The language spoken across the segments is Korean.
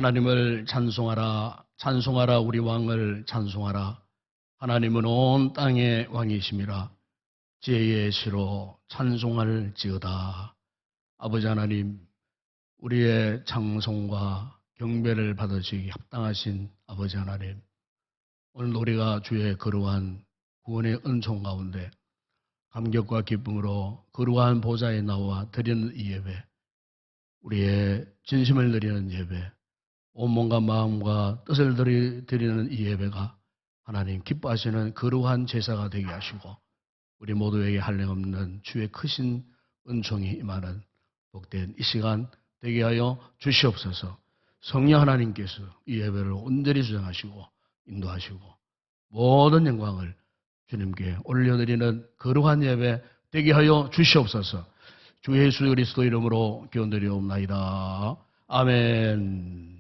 하나님을 찬송하라. 찬송하라. 우리 왕을 찬송하라. 하나님은 온 땅의 왕이심이라. 지혜의 시로 찬송할지어다. 아버지 하나님, 우리의 찬송과 경배를 받으시기 합당하신 아버지 하나님, 오늘 우리가 주의 거룩한 구원의 은총 가운데 감격과 기쁨으로 거룩한 보좌에 나와 드리는 이 예배, 우리의 진심을 드리는 예배, 온몸과 마음과 뜻을 드리는 이 예배가 하나님 기뻐하시는 거룩한 제사가 되게 하시고 우리 모두에게 한량없는 주의 크신 은총이 임하는 복된 이 시간 되게 하여 주시옵소서. 성령 하나님께서 이 예배를 온전히 주장하시고 인도하시고 모든 영광을 주님께 올려드리는 거룩한 예배 되게 하여 주시옵소서. 주 예수 그리스도 이름으로 기원드리옵나이다. 아멘.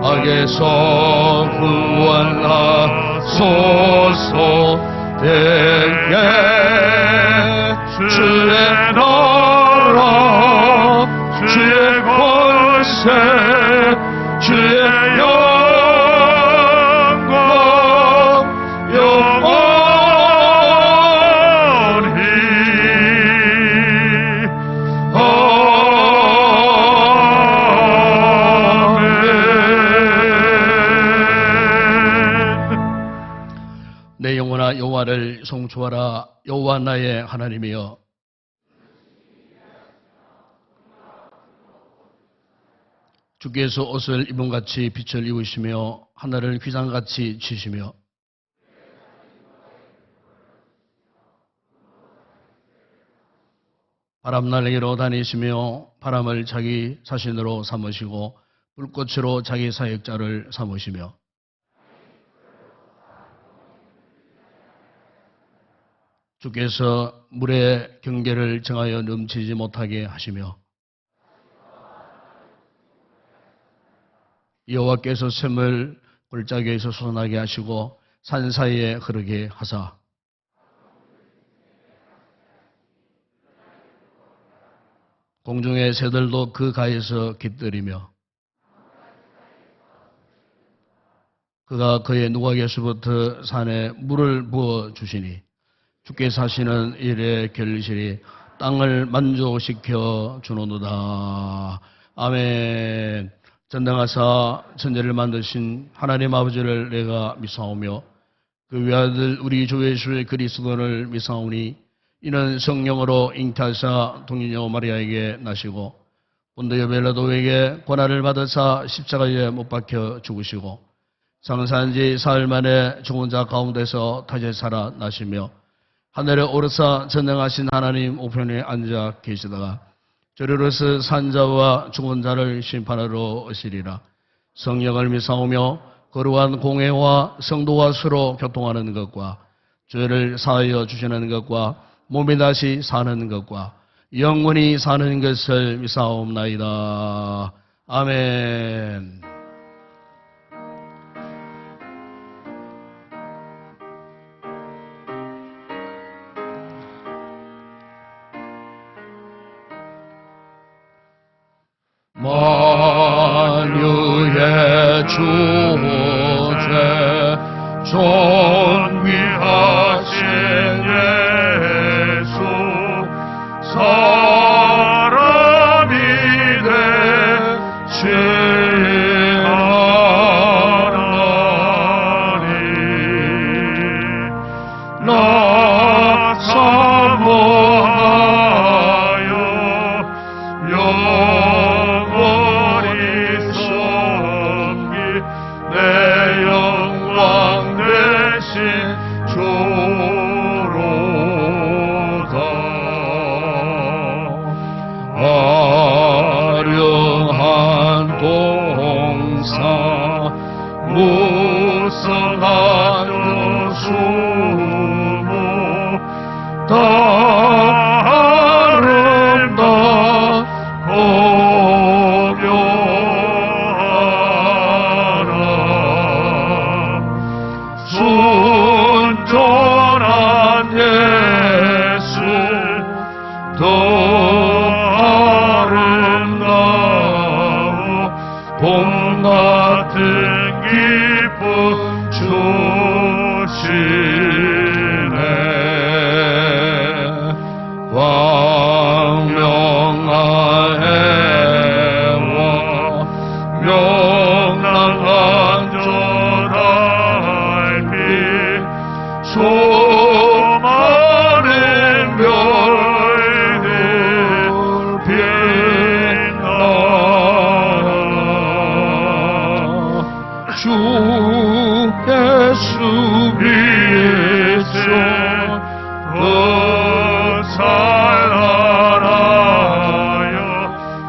악에서 구원하소서. 되게 주의 나라 주의 권세 주의 영광 영원히 내 영혼아 여호와를 송축하라. 여호와 나의 하나님이여, 주께서 옷을 입음같이 빛을 입으시며 하늘을 휘장같이 치시며 바람날개로 다니시며 바람을 자기 자신으로 삼으시고 불꽃으로 자기 사역자를 삼으시며 주께서 물의 경계를 정하여 넘치지 못하게 하시며 여호와께서 샘을 골짜기에서 솟아나게 하시고 산 사이에 흐르게 하사 공중의 새들도 그 가에서 깃들이며 그가 그의 누각에서부터 산에 물을 부어 주시니 주께서 하시는 일의 결실이 땅을 만족시켜 주노도다. 아멘. 전능하사 천지를 만드신 하나님 아버지를 내가 믿사오며 그 외아들 우리 주 예수 그리스도를 믿사오니 이는 성령으로 잉태하사 동인여 마리아에게 나시고 본디오 빌라도에게 고난을 받으사 십자가에 못 박혀 죽으시고 장사한 지 사흘 만에 죽은 자 가운데서 다시 살아나시며 하늘에 오르사 전능하신 하나님 우편에 앉아 계시다가 저리로서 산자와 죽은 자를 심판하러 오시리라. 성령을 믿사오며 거룩한 공회와 성도와 서로 교통하는 것과 죄를 사하여 주시는 것과 몸이 다시 사는 것과 영원히 사는 것을 믿사옵나이다. 아멘. 만유의 주제 존귀하신 예수 사람이 되신 하나님 나 사모하여 영원히 섬기 내 영광 대신 주로다. 아령한 동사 무성한 수모 다 아름답고 묘하라. 순전한 예수 더 아름다워 봄 같은 기쁨 주시네. 왕명하혜와 명랑한 저 달빛 수많은 별들 빛나라. 주 예수 위에서 그 찬란하여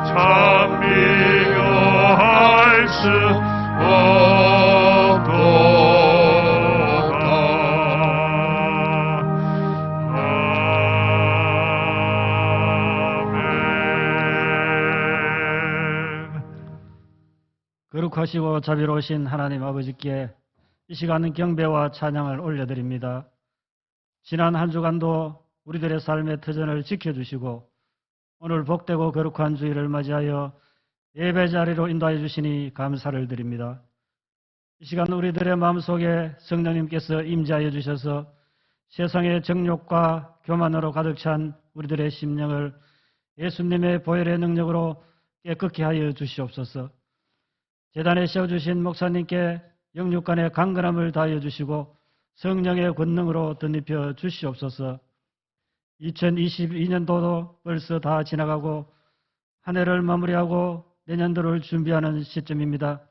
참 비교할 수 없도다. 거룩하시고 자비로우신 하나님 아버지께 이 시간은 경배와 찬양을 올려드립니다. 지난 한 주간도 우리들의 삶의 터전을 지켜주시고 오늘 복되고 거룩한 주일을 맞이하여 예배 자리로 인도해 주시니 감사를 드립니다. 이 시간 우리들의 마음속에 성령님께서 임재하여 주셔서 세상의 정욕과 교만으로 가득 찬 우리들의 심령을 예수님의 보혈의 능력으로 깨끗게 하여 주시옵소서. 제단에 세워주신 목사님께 영육간의 강건함을 다하여 주시고 성령의 권능으로 덧입혀 주시옵소서. 2022년도도 벌써 다 지나가고 한 해를 마무리하고 내년도를 준비하는 시점입니다.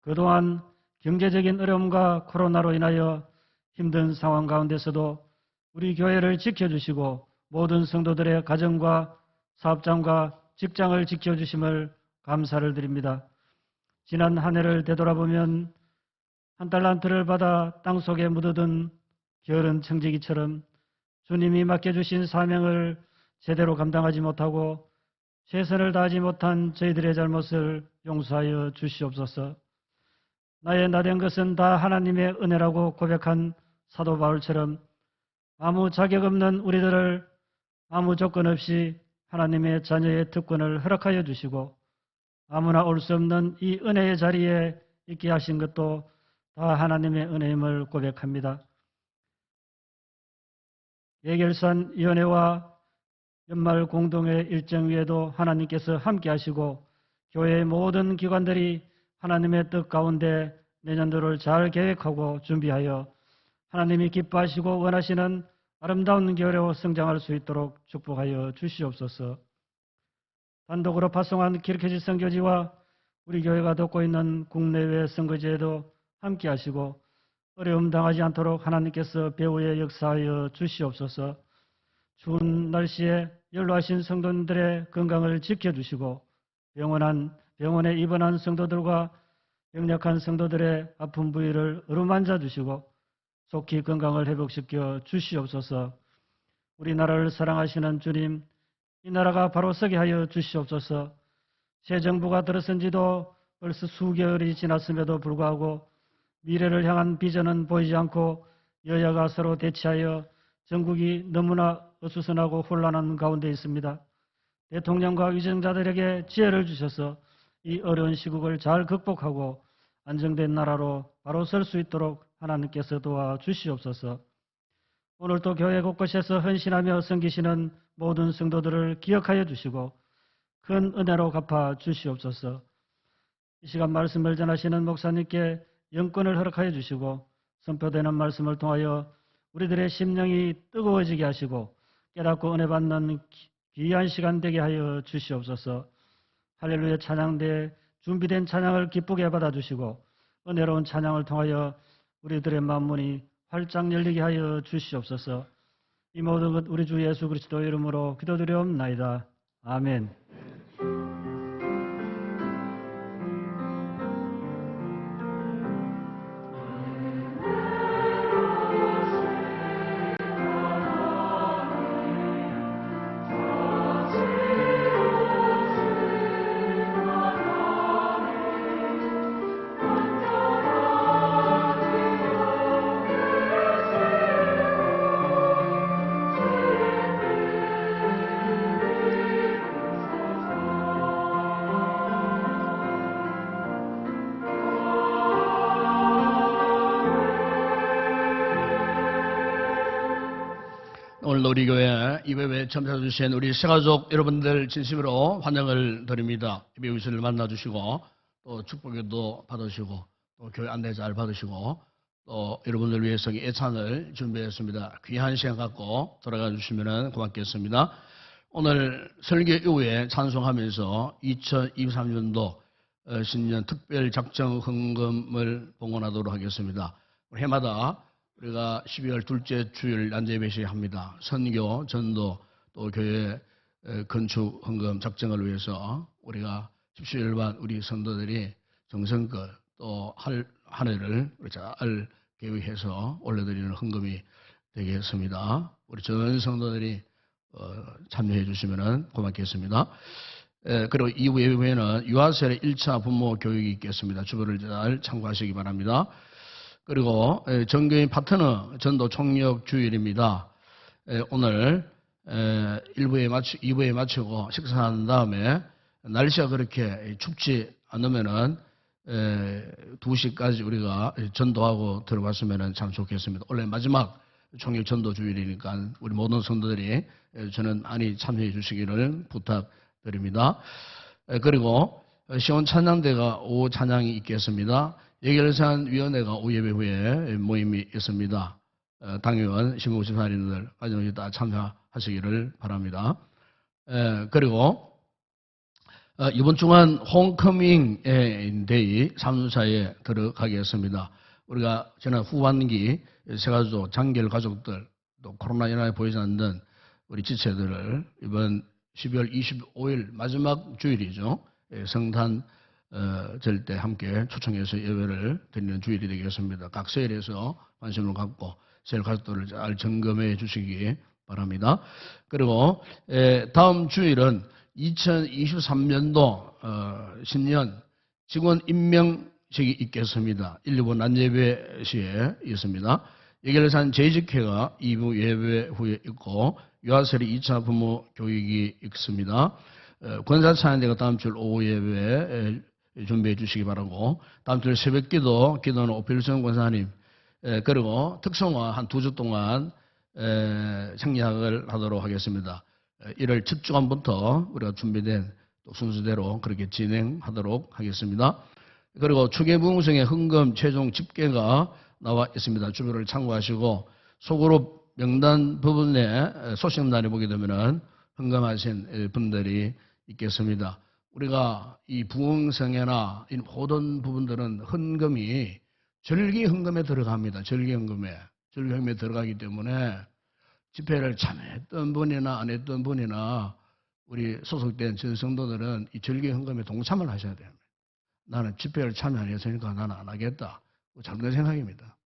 그동안 경제적인 어려움과 코로나로 인하여 힘든 상황 가운데서도 우리 교회를 지켜주시고 모든 성도들의 가정과 사업장과 직장을 지켜주심을 감사를 드립니다. 지난 한 해를 되돌아보면 한 달란트를 받아 땅속에 묻어둔 게으른 청지기처럼 주님이 맡겨주신 사명을 제대로 감당하지 못하고 최선을 다하지 못한 저희들의 잘못을 용서하여 주시옵소서. 나의 나된 것은 다 하나님의 은혜라고 고백한 사도 바울처럼 아무 자격 없는 우리들을 아무 조건 없이 하나님의 자녀의 특권을 허락하여 주시고 아무나 올 수 없는 이 은혜의 자리에 있게 하신 것도 다 하나님의 은혜임을 고백합니다. 예결산위원회와 연말 공동회 일정 위에도 하나님께서 함께 하시고 교회의 모든 기관들이 하나님의 뜻 가운데 내년도를 잘 계획하고 준비하여 하나님이 기뻐하시고 원하시는 아름다운 교회로 성장할 수 있도록 축복하여 주시옵소서. 단독으로 파송한 기록해질 선교지와 우리 교회가 돕고 있는 국내외 선교지에도 함께 하시고 어려움 당하지 않도록 하나님께서 배후에 역사하여 주시옵소서. 추운 날씨에 연로하신 성도님들의 건강을 지켜주시고 병원에 입원한 성도들과 병약한 성도들의 아픈 부위를 어루만져 주시고 속히 건강을 회복시켜 주시옵소서. 우리나라를 사랑하시는 주님, 이 나라가 바로 서게 하여 주시옵소서. 새 정부가 들어선 지도 벌써 수개월이 지났음에도 불구하고 미래를 향한 비전은 보이지 않고 여야가 서로 대치하여 전국이 너무나 어수선하고 혼란한 가운데 있습니다. 대통령과 위정자들에게 지혜를 주셔서 이 어려운 시국을 잘 극복하고 안정된 나라로 바로 설 수 있도록 하나님께서 도와주시옵소서. 오늘도 교회 곳곳에서 헌신하며 섬기시는 모든 성도들을 기억하여 주시고 큰 은혜로 갚아 주시옵소서. 이 시간 말씀을 전하시는 목사님께 영권을 허락하여 주시고 선포되는 말씀을 통하여 우리들의 심령이 뜨거워지게 하시고 깨닫고 은혜 받는 귀한 시간 되게 하여 주시옵소서. 할렐루야 찬양대에 준비된 찬양을 기쁘게 받아주시고 은혜로운 찬양을 통하여 우리들의 만문이 활짝 열리게 하여 주시옵소서. 이 모든 것 우리 주 예수 그리스도 이름으로 기도드리옵나이다. 아멘. 오늘 우리 교회 이외에 참석해주신 우리 새가족 여러분들 진심으로 환영을 드립니다. 예배 위수를 만나주시고 또 축복도 받으시고 또 교회 안내 잘 받으시고 또 여러분들 위해서 예찬을 준비했습니다. 귀한 시간 갖고 돌아가 주시면 고맙겠습니다. 오늘 설교 이후에 찬송하면서 2023년도 신년 특별 작정 헌금을 봉헌하도록 하겠습니다. 해마다 우리가 12월 둘째 주일 난제예배 합니다. 선교, 전도, 또 교회 건축 헌금 작정을 위해서 우리가 17일반 우리 성도들이 정성껏 또 한 해를 잘 계획해서 올려드리는 헌금이 되겠습니다. 우리 전 성도들이 참여해 주시면 고맙겠습니다. 그리고 이후 예배에는 유아세례 1차 부모 교육이 있겠습니다. 주부를 잘 참고하시기 바랍니다. 그리고 정교인 파트너 전도 총력 주일입니다. 오늘 2부에 마치고 식사한 다음에 날씨가 그렇게 춥지 않으면은 2시까지 우리가 전도하고 들어갔으면 참 좋겠습니다. 원래 마지막 총력 전도 주일이니까 우리 모든 성도들이 저는 많이 참여해 주시기를 부탁드립니다. 그리고 시온 찬양대가 오후 찬양이 있겠습니다. 예결산위원회가 오후 예배 후에 모임이 있습니다. 당의원, 신부집사님들 가정이 다 참여하시기를 바랍니다. 그리고 이번 주간 홈커밍 데이 3주차에 들어가겠습니다. 우리가 지난 후반기 세가족, 장결 가족들, 또 코로나 인하에 보이지 않는 우리 지체들을 이번 12월 25일 마지막 주일이죠. 성탄 절 때 함께 초청해서 예배를 드리는 주일이 되겠습니다. 각 세일에서 관심을 갖고 세일 가족들을 잘 점검해 주시기 바랍니다. 그리고 다음 주일은 2023년도 신년 직원 임명식이 있겠습니다. 1, 2부 난예배 시에 있습니다. 예결산 재직회가 2부 예배 후에 있고 유아세례 2차 부모 교육이 있습니다. 권사찬양대가 다음 주 오후 예배 준비해 주시기 바라고 다음 주 새벽 기도는 오필성 권사님 그리고 특성화 한 2주 동안 생략을 하도록 하겠습니다. 1월 첫 주간부터 우리가 준비된 또 순서대로 그렇게 진행하도록 하겠습니다. 그리고 추계부흥성의 헌금 최종 집계가 나와 있습니다. 주변을 참고하시고 소그룹 명단 부분에 소식란에 보게 되면은 헌금하신 분들이 있겠습니다. 우리가 이 부흥성회나 이 모든 부분들은 헌금이 절기 헌금에 들어갑니다. 절기 헌금에 들어가기 때문에 집회를 참여했던 분이나 안 했던 분이나 우리 소속된 전 성도들은 이 절기 헌금에 동참을 하셔야 됩니다. 나는 집회를 참여 안 했으니까 나는 안 하겠다. 잘못된 생각입니다.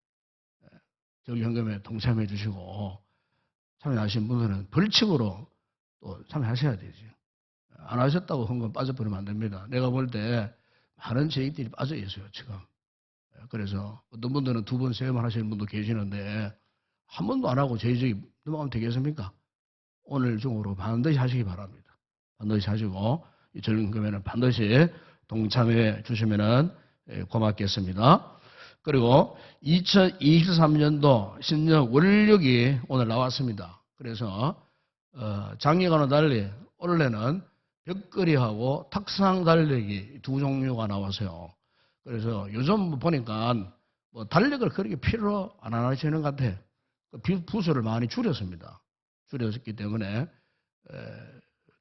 절기 헌금에 동참해 주시고 참여하신 분들은 벌칙으로 또 참여하셔야 되죠. 안 하셨다고 헌금 빠져버리면 안 됩니다. 내가 볼 때 많은 재익들이 빠져 있어요, 지금. 그래서 어떤 분들은 2번, 3번 하시는 분도 계시는데 한 번도 안 하고 재익이 넘어가면 되겠습니까? 오늘 중으로 반드시 하시기 바랍니다. 반드시 하시고 이 절금에는 반드시 동참해 주시면 고맙겠습니다. 그리고 2023년도 신년 원력이 오늘 나왔습니다. 그래서 작년과는 달리 올해는 벽걸이하고 탁상 달리기 2 종류가 나왔어요. 그래서 요즘 보니까 뭐 달력을 그렇게 필요 안 하시는 것 같아. 부수를 많이 줄였습니다. 줄였기 때문에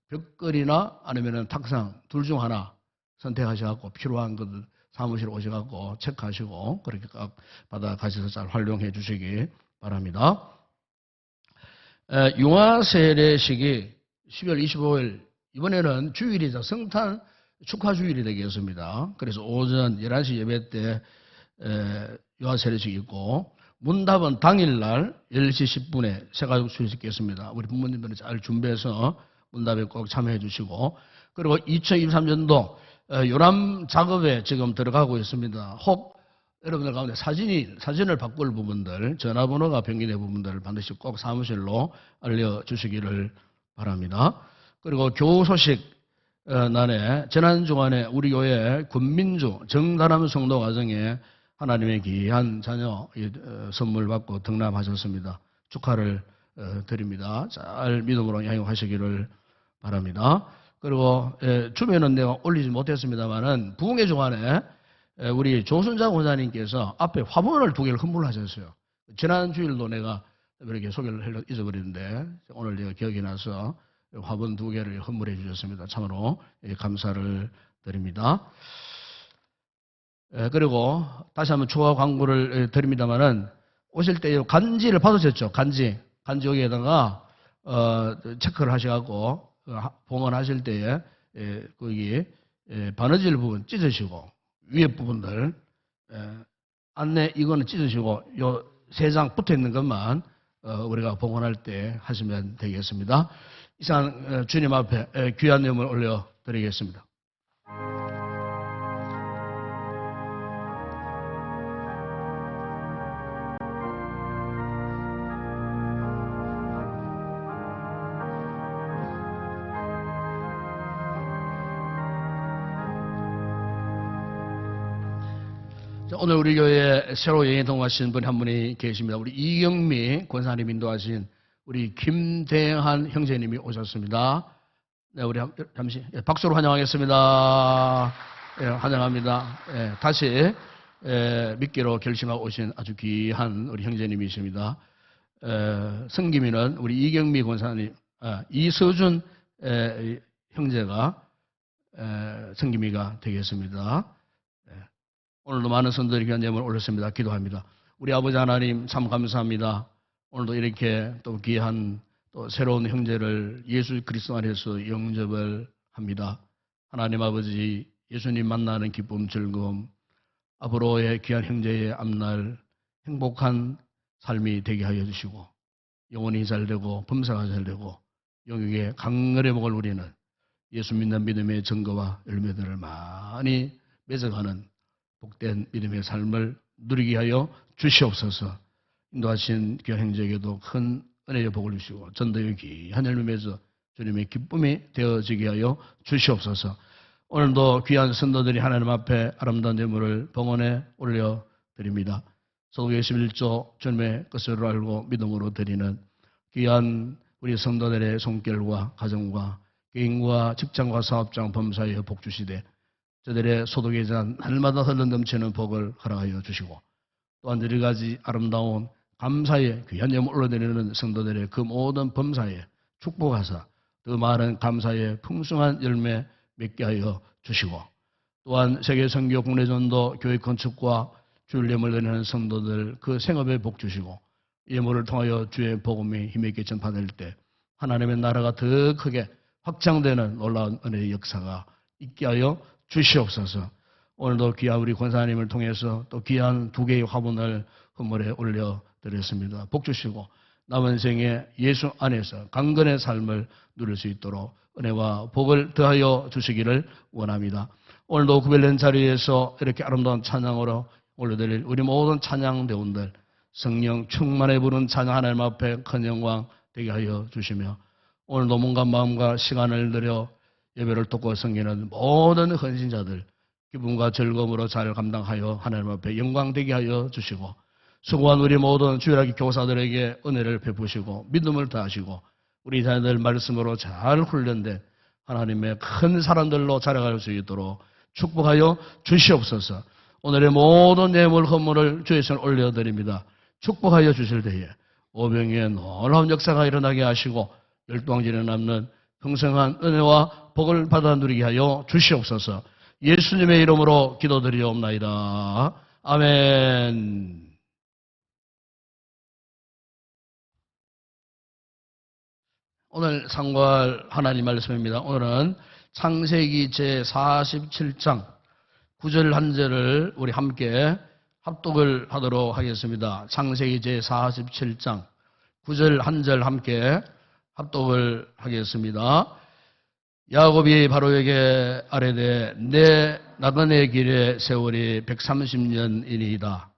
벽걸이나 아니면 탁상 둘 중 하나 선택하셔갖고 필요한 것들 사무실 오셔갖고 체크하시고 그렇게 각 받아 가셔서 잘 활용해 주시기 바랍니다. 융화세례식이 12월 25일 이번에는 주일이자 성탄 축하 주일이 되겠습니다. 그래서 오전 11시 예배 때 융화세례식이 있고 문답은 당일날 10시 10분에 새가족 수요식 있겠습니다. 우리 부모님들은 잘 준비해서 문답에 꼭 참여해 주시고 그리고 2023년도 요람 작업에 지금 들어가고 있습니다. 혹 여러분들 가운데 사진을 바꿀 부분들, 전화번호가 변경된 부분들을 반드시 꼭 사무실로 알려주시기를 바랍니다. 그리고 교우 소식 난에 지난주간에 우리 교회 군민주 정다람 성도 가정에 하나님의 귀한 자녀 선물 받고 등남하셨습니다. 축하를 드립니다. 잘 믿음으로 양육하시기를 바랍니다. 그리고 주변은 내가 올리지 못했습니다만은 부흥의 주간에 우리 조순자 권사님께서 앞에 화분을 2개를 헌물하셨어요. 지난 주일도 내가 이렇게 소개를 잊어버렸는데 오늘 제가 기억이 나서 화분 2개를 헌물해 주셨습니다. 참으로 감사를 드립니다. 그리고 다시 한번 추가 광고를 드립니다만은 오실 때 간지를 받으셨죠? 간지 여기에다가 체크를 하셔갖고 봉헌하실 때에 거기 바느질 부분 찢으시고 위에 부분들 안내 이거는 찢으시고 요 3장 붙어 있는 것만 우리가 봉헌할 때 하시면 되겠습니다. 이상 주님 앞에 귀한 예물 올려드리겠습니다. 오늘 우리 교회에 새로 영에 동하신 분 한 분이 계십니다. 우리 이경미 권사님 인도하신 우리 김대한 형제님이 오셨습니다. 네, 우리 잠시 박수로 환영하겠습니다. 예, 환영합니다. 예, 다시 믿기로 결심하고 오신 아주 귀한 우리 형제님이십니다. 성기미는 우리 이경미 권사님, 이서준 형제가 성기미가 되겠습니다. 오늘도 많은 선들이 귀한 예물을 올렸습니다. 기도합니다. 우리 아버지 하나님 참 감사합니다. 오늘도 이렇게 또 귀한 또 새로운 형제를 예수 그리스도 안에서 영접을 합니다. 하나님 아버지 예수님 만나는 기쁨 즐거움 앞으로의 귀한 형제의 앞날 행복한 삶이 되게 하여 주시고 영혼이 잘되고 범사가 잘되고 영육의 강렬의 복을 누리는 예수 믿는 믿음의 증거와 열매들을 많이 맺어가는 복된 믿음의 삶을 누리게 하여 주시옵소서. 인도하신 귀한 형제에게도 큰 은혜의 복을 주시고 전도의 귀한 열매 맺어 주님의 기쁨이 되어지게 하여 주시옵소서. 오늘도 귀한 선도들이 하나님 앞에 아름다운 예물을 봉헌에 올려드립니다. 소독의 11조 주님의 것을 알고 믿음으로 드리는 귀한 우리 성도들의 손길과 가정과 개인과 직장과 사업장 범사에 복 주시되 저들의 소독의 잔 날마다 흘러 넘치는 복을 허락하여 주시고 또한 여러 가지 아름다운 감사의 귀한 예물 올려드리는 성도들의 그 모든 범사에 축복하사 더 많은 감사의 풍성한 열매 맺게 하여 주시고 또한 세계 선교 국내 전도 교회 건축과 주일 예물 드리는 성도들 그 생업에 복 주시고 예물을 통하여 주의 복음이 힘있게 전파될 때 하나님의 나라가 더 크게 확장되는 놀라운 은혜의 역사가 있게 하여 주시옵소서. 오늘도 귀한 우리 권사님을 통해서 또 귀한 2개의 화분을 헌물에 올려드렸습니다. 복 주시고 남은 생에 예수 안에서 강건의 삶을 누릴 수 있도록 은혜와 복을 더하여 주시기를 원합니다. 오늘도 구별된 자리에서 이렇게 아름다운 찬양으로 올려드릴 우리 모든 찬양대원들 성령 충만해 부른 찬양 하나님 앞에 큰 영광 되게 하여 주시며 오늘도 몸과 마음과 시간을 들여 예배를 돕고 섬기는 모든 헌신자들 기쁨과 즐거움으로 잘 감당하여 하나님 앞에 영광 되게 하여 주시고 수고한 우리 모든 주일학교 교사들에게 은혜를 베푸시고 믿음을 더하시고 우리 자녀들 말씀으로 잘 훈련된 하나님의 큰 사람들로 자라갈 수 있도록 축복하여 주시옵소서. 오늘의 모든 예물 헌물을 주의 손에 올려드립니다. 축복하여 주실 때에 오병이의 놀라운 역사가 일어나게 하시고 열방진에 남는 평생한 은혜와 복을 받아 누리게 하여 주시옵소서. 예수님의 이름으로 기도드리옵나이다. 아멘. 오늘 상고할 하나님 말씀입니다. 오늘은 창세기 제47장 9절 한 절을 우리 함께 합독을 하도록 하겠습니다. 창세기 제47장 9절 한 절 함께 합독을 하겠습니다. 야곱이 바로에게 아뢰되 내 나그네 길의 세월이 130년이니이다.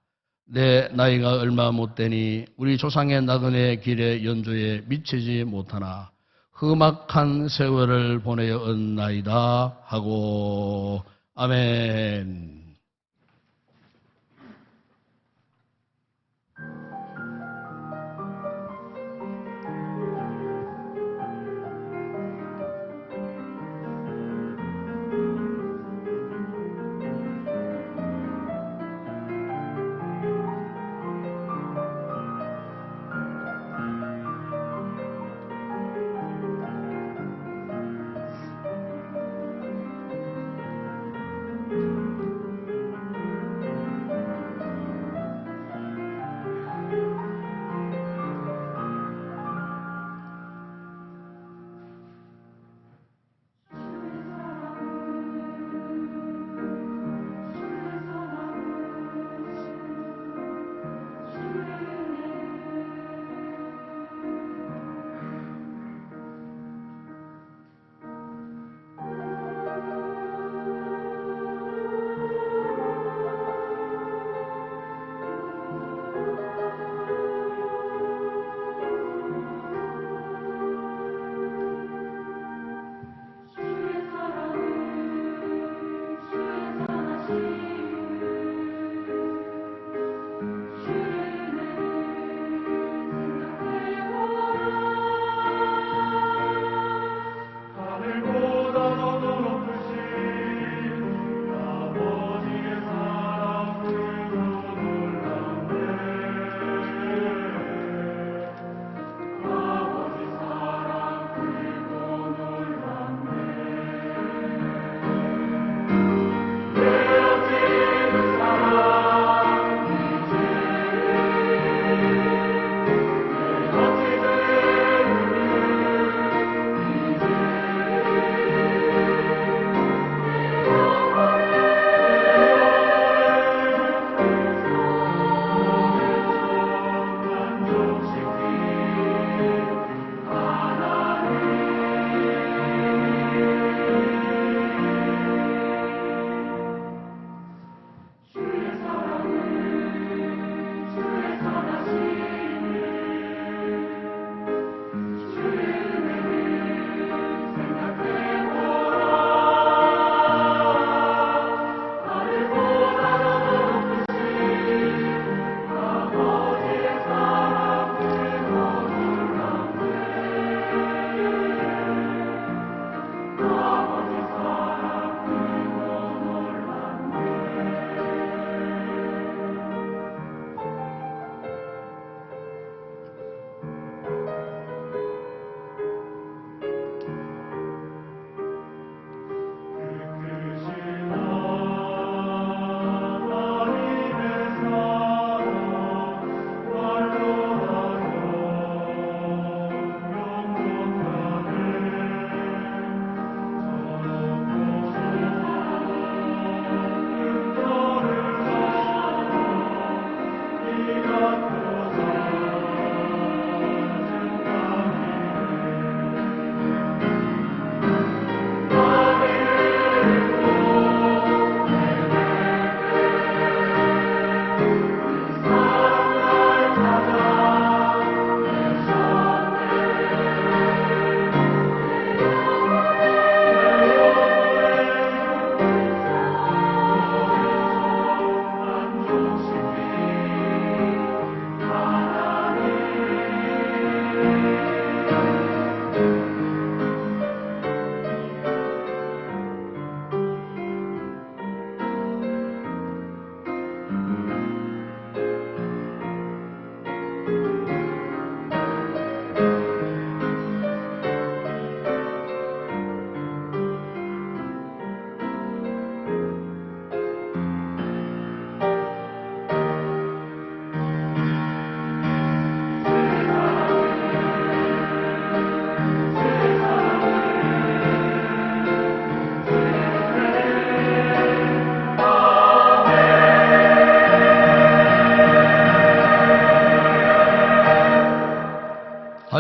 내 나이가 얼마 못되니 우리 조상의 나그네 길의 연조에 미치지 못하나 험악한 세월을 보내어 온나이다 하고 아멘.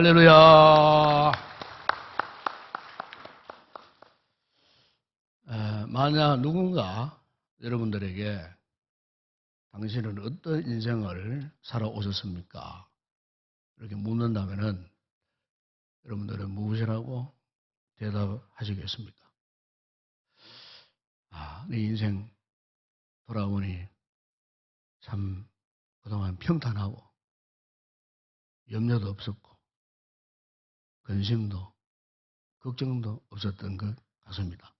할렐루야. 만약 누군가 여러분들에게 당신은 어떤 인생을 살아오셨습니까? 이렇게 묻는다면은 여러분들은 무엇이라고 대답하시겠습니까? 내 인생 돌아보니 참 그동안 평탄하고 염려도 없었고 근심도 걱정도 없었던 것 같습니다.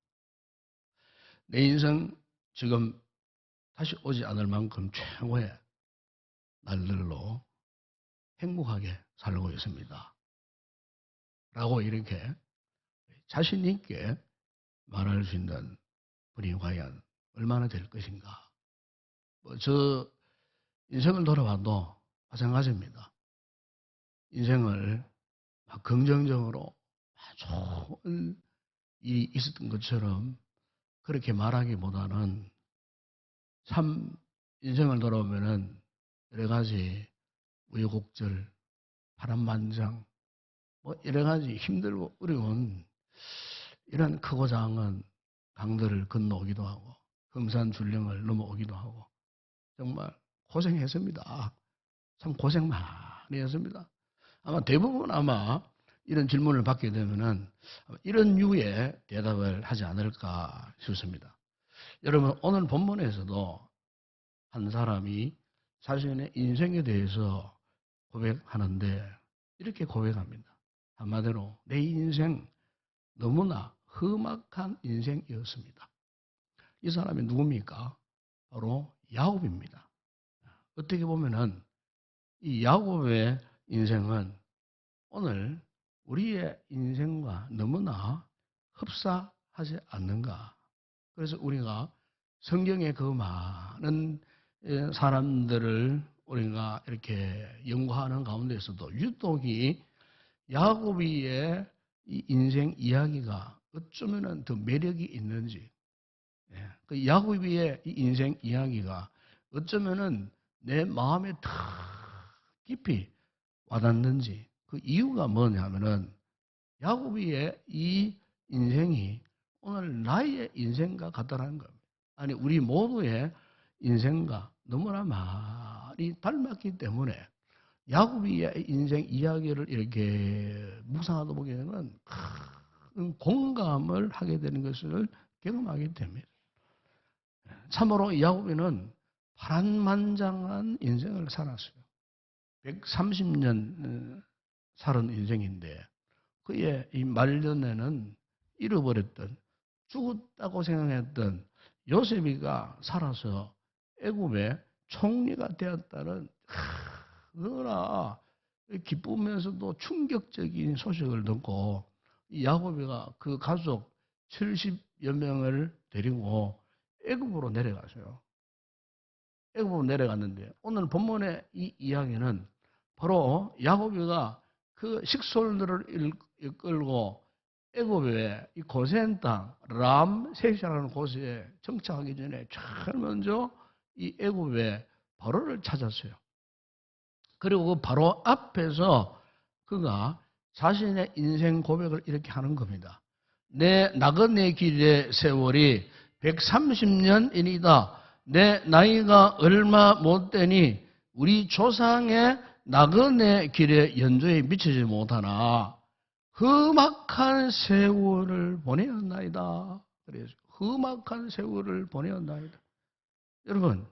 내 인생 지금 다시 오지 않을 만큼 최고의 날들로 행복하게 살고 있습니다. 라고 이렇게 자신 있게 말할 수 있는 분이 과연 얼마나 될 것인가. 저 인생을 돌아봐도 마찬가지입니다. 인생을 막 긍정적으로 좋은 일이 있었던 것처럼 그렇게 말하기보다는 참 인생을 돌아보면은 여러 가지 우여곡절, 파란만장, 여러 가지 힘들고 어려운 이런 크고 작은 강들을 건너오기도 하고 금산줄령을 넘어오기도 하고 정말 고생했습니다. 참 고생 많이 했습니다. 아마 대부분 이런 질문을 받게 되면은 이런 류의 대답을 하지 않을까 싶습니다. 여러분, 오늘 본문에서도 한 사람이 자신의 인생에 대해서 고백하는데 이렇게 고백합니다. 한마디로 내 인생 너무나 험악한 인생이었습니다. 이 사람이 누굽니까? 바로 야곱입니다. 어떻게 보면은 이 야곱의 인생은 오늘 우리의 인생과 너무나 흡사하지 않는가. 그래서 우리가 성경의 그 많은 사람들을 우리가 이렇게 연구하는 가운데서도 유독이 야곱의 이 인생 이야기가 어쩌면은 더 매력이 있는지, 그 야곱의 이 인생 이야기가 어쩌면은 내 마음에 더 깊이 와닿는지, 그 이유가 뭐냐면은 야곱의 이 인생이 오늘 나의 인생과 같다라는 겁니다. 아니, 우리 모두의 인생과 너무나 많이 닮았기 때문에 야곱의 인생 이야기를 이렇게 묵상하다 보게는 큰 공감을 하게 되는 것을 경험하기 때문에 참으로 야곱이는 파란만장한 인생을 살았어요. 130년 살은 인생인데 그의 이 말년에는 잃어버렸던, 죽었다고 생각했던 요셉이가 살아서 애굽의 총리가 되었다는 너무나 기쁘면서도 충격적인 소식을 듣고 야곱이가 그 가족 70여 명을 데리고 애굽으로 내려가서요. 애굽으로 내려갔는데 오늘 본문의 이 이야기는 바로 야곱이가 그 식솔들을 이끌고 애굽의 이 고센 땅 람세시라는 곳에 정착하기 전에 제일 먼저 이 애굽의 바로를 찾았어요. 그리고 그 바로 앞에서 그가 자신의 인생 고백을 이렇게 하는 겁니다. 내 나그네 길의 세월이 130년이니다. 내 나이가 얼마 못 되니 우리 조상의 나그네 길의 연조에 미치지 못하나 험악한 세월을 보내었나이다. 그래서 험악한 세월을 보내었나이다. 여러분,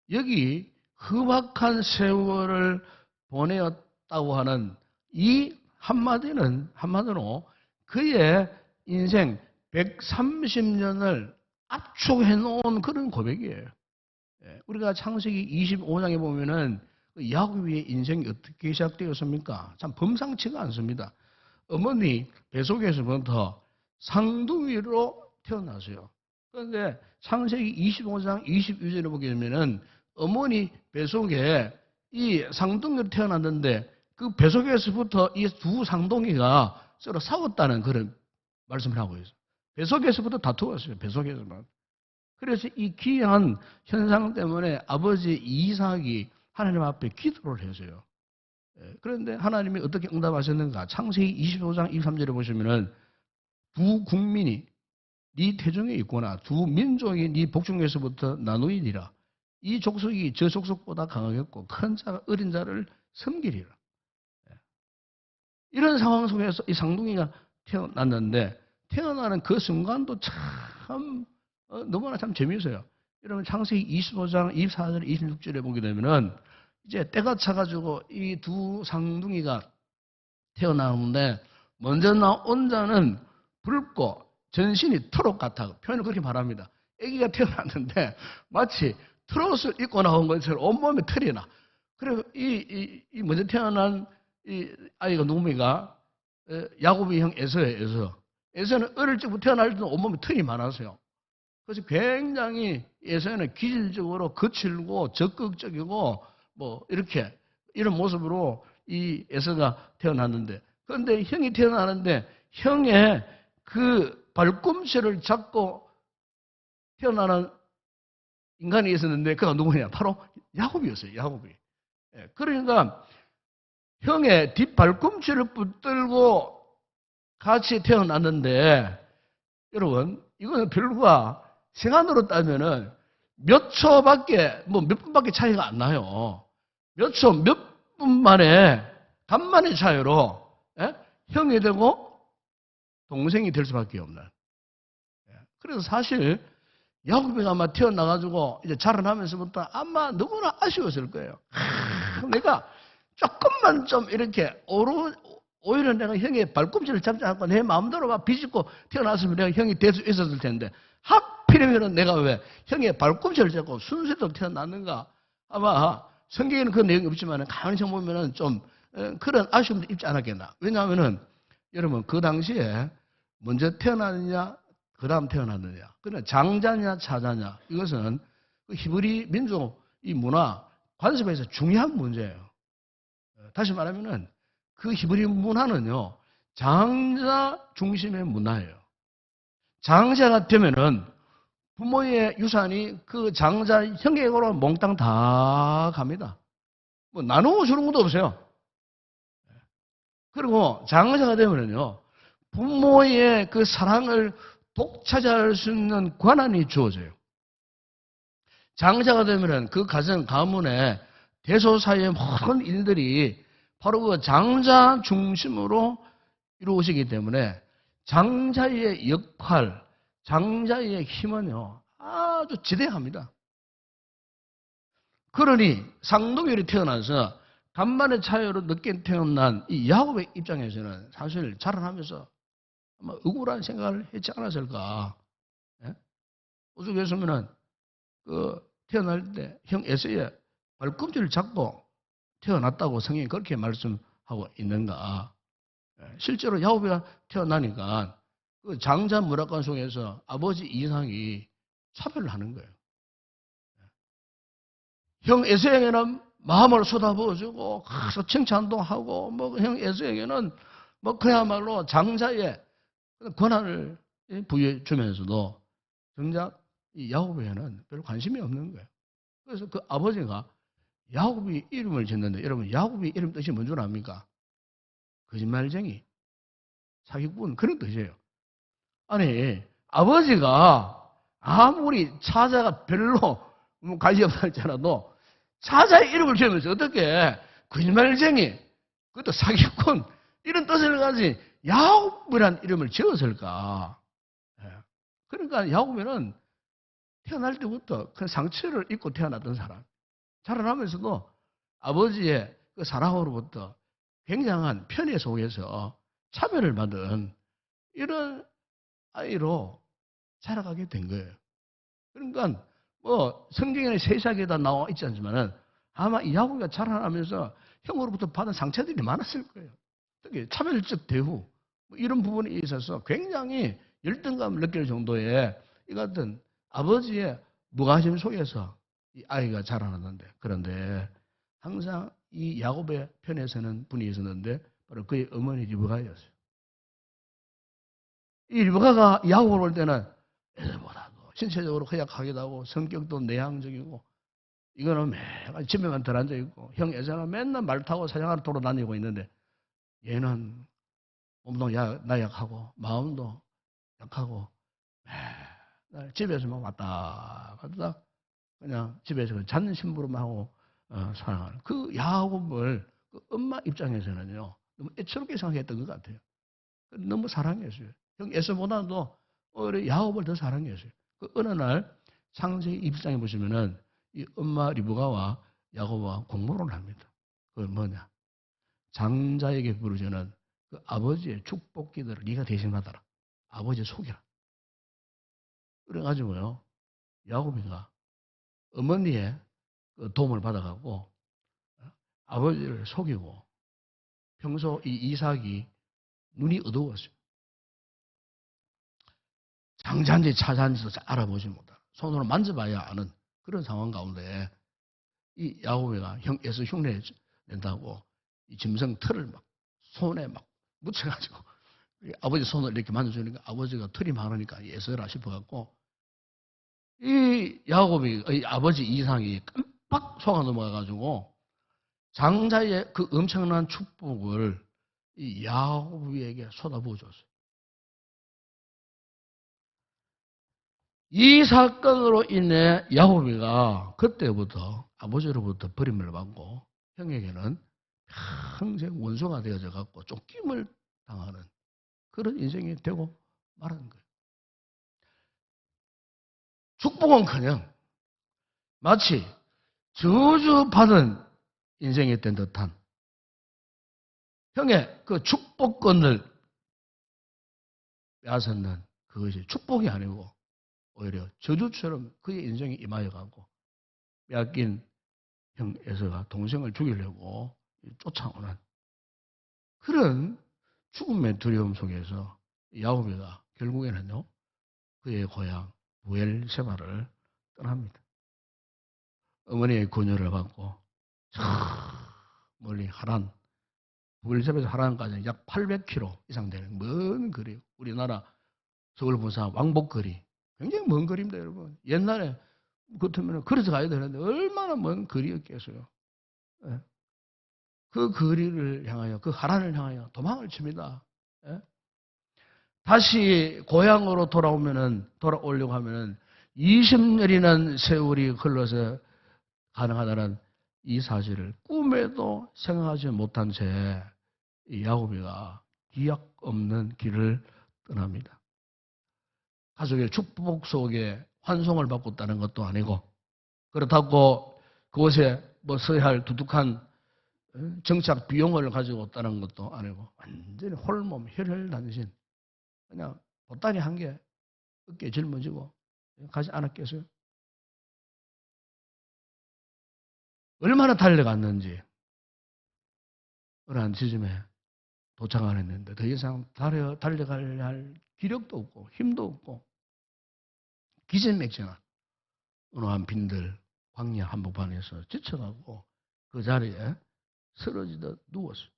여기 험악한 세월을 보내었다고 하는 이 한마디로 그의 인생 130년을 압축해 놓은 그런 고백이에요. 우리가 창세기 25장에 보면은 야곱의 인생이 어떻게 시작되었습니까? 참 범상치가 않습니다. 어머니 뱃속에서부터 상둥이로 태어났어요. 그런데 창세기 25장 22절에 보게 되면은 어머니 뱃속에 이 상둥이로 태어났는데 그 뱃속에서부터 이 두 상둥이가 서로 싸웠다는 그런 말씀을 하고 있어요. 뱃속에서부터 다투었어요. 뱃속에서만. 그래서 이 기이한 현상 때문에 아버지 이삭이 하나님 앞에 기도를 했어요. 그런데 하나님이 어떻게 응답하셨는가? 창세기 25장 23절에 보시면은 두 국민이 네 태중에 있구나. 두 민족이 네 복중에서부터 나누이니라. 이 족속이 저 족속보다 강하겠고 큰 자가 어린 자를 섬기리라. 이런 상황 속에서 이 상둥이가 태어났는데 태어나는 그 순간도 참 너무나 참 재미있어요. 여러분 창세기 25장 24절 26절에 보게 되면은 이제 때가 차가지고 이 두 상둥이가 태어나는데 먼저 나온 자는 붉고 전신이 트롯 같아. 표현을 그렇게 말합니다. 아기가 태어났는데 마치 트롯을 입고 나온 것처럼 온몸에 털이 나. 그리고 이 먼저 태어난 이 아이가 누굽니까? 야곱의 형 에서예요. 에서. 에서는 어릴 적부터 태어날 때도 온몸에 털이 많았어요. 그래서 굉장히 에서는 기질적으로 거칠고 적극적이고 뭐 이렇게 이런 모습으로 이 에서가 태어났는데 그런데 형이 태어나는데 형의 그 발꿈치를 잡고 태어나는 인간이 있었는데 그가 누구냐? 바로 야곱이었어요. 야곱이. 그러니까 형의 뒷발꿈치를 붙들고 같이 태어났는데 여러분 이거는 별과 시간으로 따면은 몇 초밖에 뭐 몇 분밖에 차이가 안 나요. 몇 초, 몇 분 만에 간만의 차이로 형이 되고 동생이 될 수밖에 없는. 그래서 사실 야곱이 아마 태어나가지고 이제 자라나면서부터 아마 너무나 아쉬웠을 거예요. 내가 조금만 좀 이렇게 오히려 내가 형의 발꿈치를 잡지 않고 내 마음대로 막 비집고 태어났으면 내가 형이 될 수 있었을 텐데 하필이면 내가 왜 형의 발꿈치를 잡고 순수대로 태어났는가? 아마 성경에는 그런 내용이 없지만 가만히 보면은 좀 그런 아쉬움도 있지 않았겠나? 왜냐하면은 여러분 그 당시에 먼저 태어났느냐 그 다음 태어났느냐 그러나 장자냐 차자냐 이것은 그 히브리 민족 이 문화 관습에서 중요한 문제예요. 다시 말하면은 그 히브리 문화는요 장자 중심의 문화예요. 장자가 되면은 부모의 유산이 그 장자 형객으로 몽땅 다 갑니다. 뭐 나누어 주는 것도 없어요. 그리고 장자가 되면은요 부모의 그 사랑을 독차지할 수 있는 권한이 주어져요. 장자가 되면은 그 가정 가문의 대소사의 모든 일들이 바로 그 장자 중심으로 이루어지기 때문에 장자의 역할, 장자의 힘은요 아주 지대합니다. 그러니 상둥이로 태어나서 간만의 차이로 늦게 태어난 이 야곱의 입장에서는 사실 자라나면서 아마 억울한 생각을 했지 않았을까. 오죽했으면은 그 태어날 때 형 에서의 발꿈치를 잡고 태어났다고 성경이 그렇게 말씀하고 있는가. 실제로 야곱이가 태어나니까 그 장자 문화관 속에서 아버지 이상이 차별을 하는 거예요. 형 에서에게는 마음을 쏟아부어주고 가서 칭찬도 하고 뭐 형 에서에게는 뭐 그야말로 장자의 권한을 부여해 주면서도 정작 이 야곱에게는 별 관심이 없는 거예요. 그래서 그 아버지가 야곱이 이름을 짓는데 여러분 야곱이 이름 뜻이 뭔 줄 압니까? 거짓말쟁이, 사기꾼 그런 뜻이에요. 아니 아버지가 아무리 차자가 별로 뭐 관심 없다 할지라도 차자의 이름을 지으면서 어떻게 거짓말쟁이, 그것도 사기꾼 이런 뜻을 가진 야곱이라는 이름을 지었을까? 그러니까 야곱에는 태어날 때부터 그 상처를 입고 태어났던 사람. 자라나면서도 아버지의 그 사랑으로부터 굉장한 편애 속에서 차별을 받은 이런 아이로 자라가게 된 거예요. 그러니까 뭐 성경에는 세세하게 다 나와 있지 않지만은 아마 이 야곱이가 자라나면서 형으로부터 받은 상처들이 많았을 거예요. 특히 차별적 대우 뭐 이런 부분에 있어서 굉장히 열등감을 느낄 정도의 이 같은 아버지의 무관심 속에서 이 아이가 자라났는데 그런데 항상 이 야곱의 편에 서는 분이 있었는데 바로 그의 어머니 리브가였어요. 이 리브가가 야곱을 볼 때는 애들보다도 신체적으로 허약하기도 하고 성격도 내향적이고 이거는 매일 집에만 들어앉아 있고 형 에서는 맨날 말 타고 사냥하러 돌아다니고 있는데 얘는 몸도 나약하고 마음도 약하고 맨날 집에서만 왔다 갔다 그냥 집에서 잔 심부름만 하고 살아가는 그 야곱을 그 엄마 입장에서는요 너무 애처롭게 생각했던 것 같아요. 너무 사랑했어요. 형 에서보다도 오히려 야곱을 더 사랑했어요. 그 어느 날 창세기 입장에 보시면은 이 엄마 리브가와 야곱과 공모를 합니다. 그건 뭐냐? 장자에게 부르짖는 그 아버지의 축복 기도를 네가 대신 받아라. 아버지 속여라. 그래가지고요 야곱이가 어머니의 그 도움을 받아가고 아버지를 속이고 평소 이 이삭이 눈이 어두웠어요. 장자인지 차자인지도 알아보지 못하고 손으로 만져봐야 아는 그런 상황 가운데 이 야곱이가 형 에서 흉내 낸다고 이 짐승 털을 막 손에 막 묻혀가지고 아버지 손을 이렇게 만져주니까 아버지가 털이 많으니까 예서라 싶어갖고 이 야곱이 이 아버지 이상이 깜빡 속아 넘어가가지고 장자의 그 엄청난 축복을 이 야곱에게 쏟아부어줬어요. 이 사건으로 인해 야곱이가 그때부터 아버지로부터 버림을 받고 형에게는 평생 원수가 되어져 갖고 쫓김을 당하는 그런 인생이 되고 말하는 거예요. 축복은커녕 마치 저주받은 인생이 된 듯한 형의 그 축복권을 빼앗았는 그것이 축복이 아니고 오히려 저주처럼 그의 인생이 임하여가고 빼앗긴 형 에서가 동생을 죽이려고 쫓아오는 그런 죽음의 두려움 속에서 야곱이가 결국에는요 그의 고향 부엘세바를 떠납니다. 어머니의 권유를 받고 저 멀리 하란 부엘세바에서 하란까지는 약 800km 이상 되는 먼 거리 우리나라 서울 부산 왕복 거리 굉장히 먼 거리입니다 여러분. 옛날에 그렇다면 걸어서 가야 되는데 얼마나 먼 거리였겠어요. 예. 그 거리를 향하여 그 하란을 향하여 도망을 칩니다. 예? 다시 고향으로 돌아오려고 하면은 20년이라는 세월이 흘러서 가능하다는 이 사실을 꿈에도 생각하지 못한 채 야곱이가 기약 없는 길을 떠납니다. 가족의 축복 속에 환송을 받고 있다는 것도 아니고 그렇다고 그곳에 뭐 써야 할 두둑한 정착 비용을 가지고 있다는 것도 아니고 완전히 홀몸 혈혈단신 그냥 보따리 한 개 어깨에 짊어지고 가지 않았겠어요? 얼마나 달려갔는지 어느 한 지점에 도착을 했는데 더 이상 달려갈 할 기력도 없고 힘도 없고 기진맥진한 어느 한 빈들 광야 한복판에서 지쳐가고 그 자리에 쓰러지듯 누웠어요.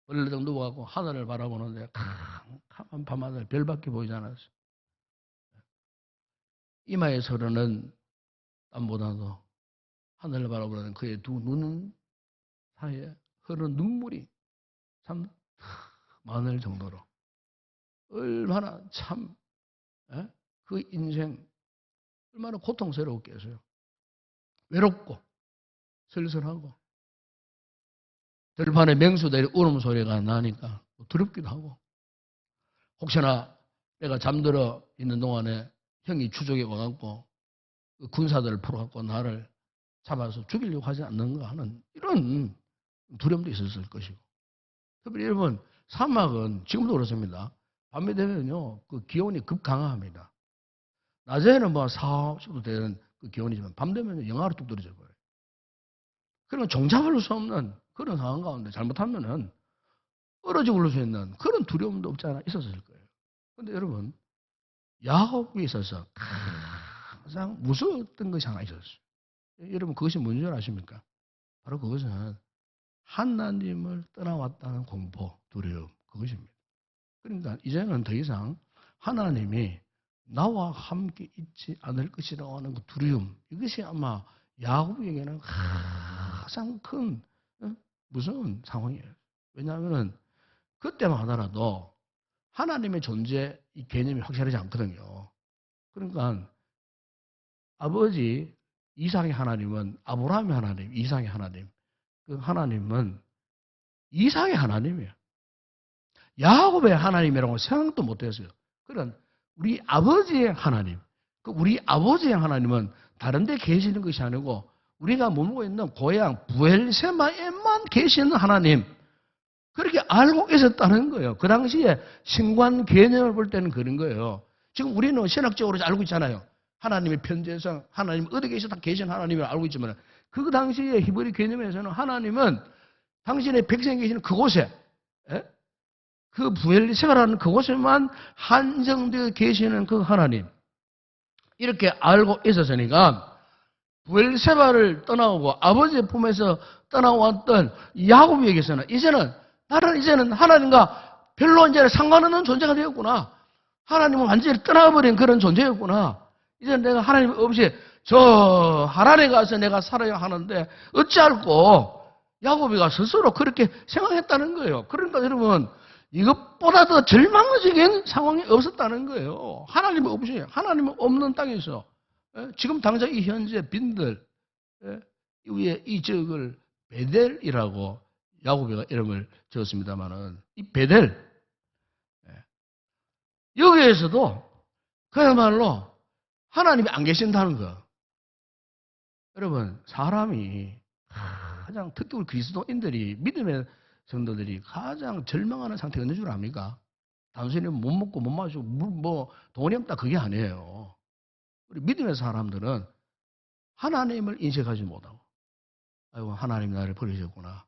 벌레등 누워가고 하늘을 바라보는데 캄캄한 밤하늘 별밖에 보이지 않았어요. 이마에 서르는 땀보다도 하늘을 바라보는 그의 두 눈 사이에 흐르는 눈물이 참 많을 정도로 얼마나 참 그 인생 얼마나 고통스러웠겠어요. 외롭고 슬슬하고 들판에 맹수들이 울음소리가 나니까 두렵기도 하고 혹시나 내가 잠들어 있는 동안에 형이 추적해 와갖고 그 군사들을 풀어갖고 나를 잡아서 죽이려고 하지 않는가 하는 이런 두려움도 있었을 것이고 특별히 여러분 사막은 지금도 그렇습니다. 밤이 되면요 그 기온이 급강하합니다. 낮에는 뭐 4, 50도 되는 그 기온이지만 밤 되면 영하로 뚝 떨어져 버려요. 그러면 종잡을 수 없는 그런 상황 가운데 잘못하면은 떨어져 올 수 있는 그런 두려움도 없지 않아 있었을 거예요. 그런데 여러분 야곱에 있어서 가장 무서웠던 것이 하나 있었어요. 여러분 그것이 뭔지 아십니까? 바로 그것은 하나님을 떠나왔다는 공포, 두려움 그것입니다. 그러니까 이제는 더 이상 하나님이 나와 함께 있지 않을 것이라고 하는 그 두려움 이것이 아마 야곱에게는 가장 큰 무서운 상황이에요. 왜냐하면 그때만 하더라도 하나님의 존재 이 개념이 확실하지 않거든요. 그러니까 아버지 이삭의 하나님은 아브라함의 하나님, 이삭의 하나님. 그 하나님은 이삭의 하나님이에요. 야곱의 하나님이라고 생각도 못했어요. 그런 우리 아버지의 하나님, 그 우리 아버지의 하나님은 다른 데 계시는 것이 아니고 우리가 머물고 있는 고향 부엘세바에만 계시는 하나님, 그렇게 알고 있었다는 거예요. 그 당시에 신관 개념을 볼 때는 그런 거예요. 지금 우리는 신학적으로 알고 있잖아요. 하나님의 편재성, 하나님 어디 계시다 계신 하나님을 알고 있지만 그 당시에 히브리 개념에서는 하나님은 당신의 백성이 계시는 그곳에, 그 부엘세바라는 그곳에만 한정되어 계시는 그 하나님, 이렇게 알고 있었으니까 부엘세바를 떠나오고 아버지의 품에서 떠나왔던 야곱에게서는 나는 이제는 하나님과 별로 이제 상관없는 존재가 되었구나. 하나님은 완전히 떠나버린 그런 존재였구나. 이제 내가 하나님 없이 저 하란에 가서 내가 살아야 하는데 어찌할꼬 야곱이가 스스로 그렇게 생각했다는 거예요. 그러니까 여러분 이것보다 더 절망적인 상황이 없었다는 거예요. 하나님 없이, 하나님 없는 땅에서 지금 당장 이 현재 빈들 위에 이 지역을 베델이라고 야곱이가 이름을 지었습니다만은 이 베델 여기에서도 그야말로 하나님이 안 계신다는 거. 여러분 사람이 가장 특히 우리 그리스도인들이 믿음의 성도들이 가장 절망하는 상태가 있는 줄 압니까? 단순히 못 먹고 못 마시고 뭐 돈이 없다 그게 아니에요. 우리 믿음의 사람들은 하나님을 인식하지 못하고 아이고 하나님 나를 버리셨구나.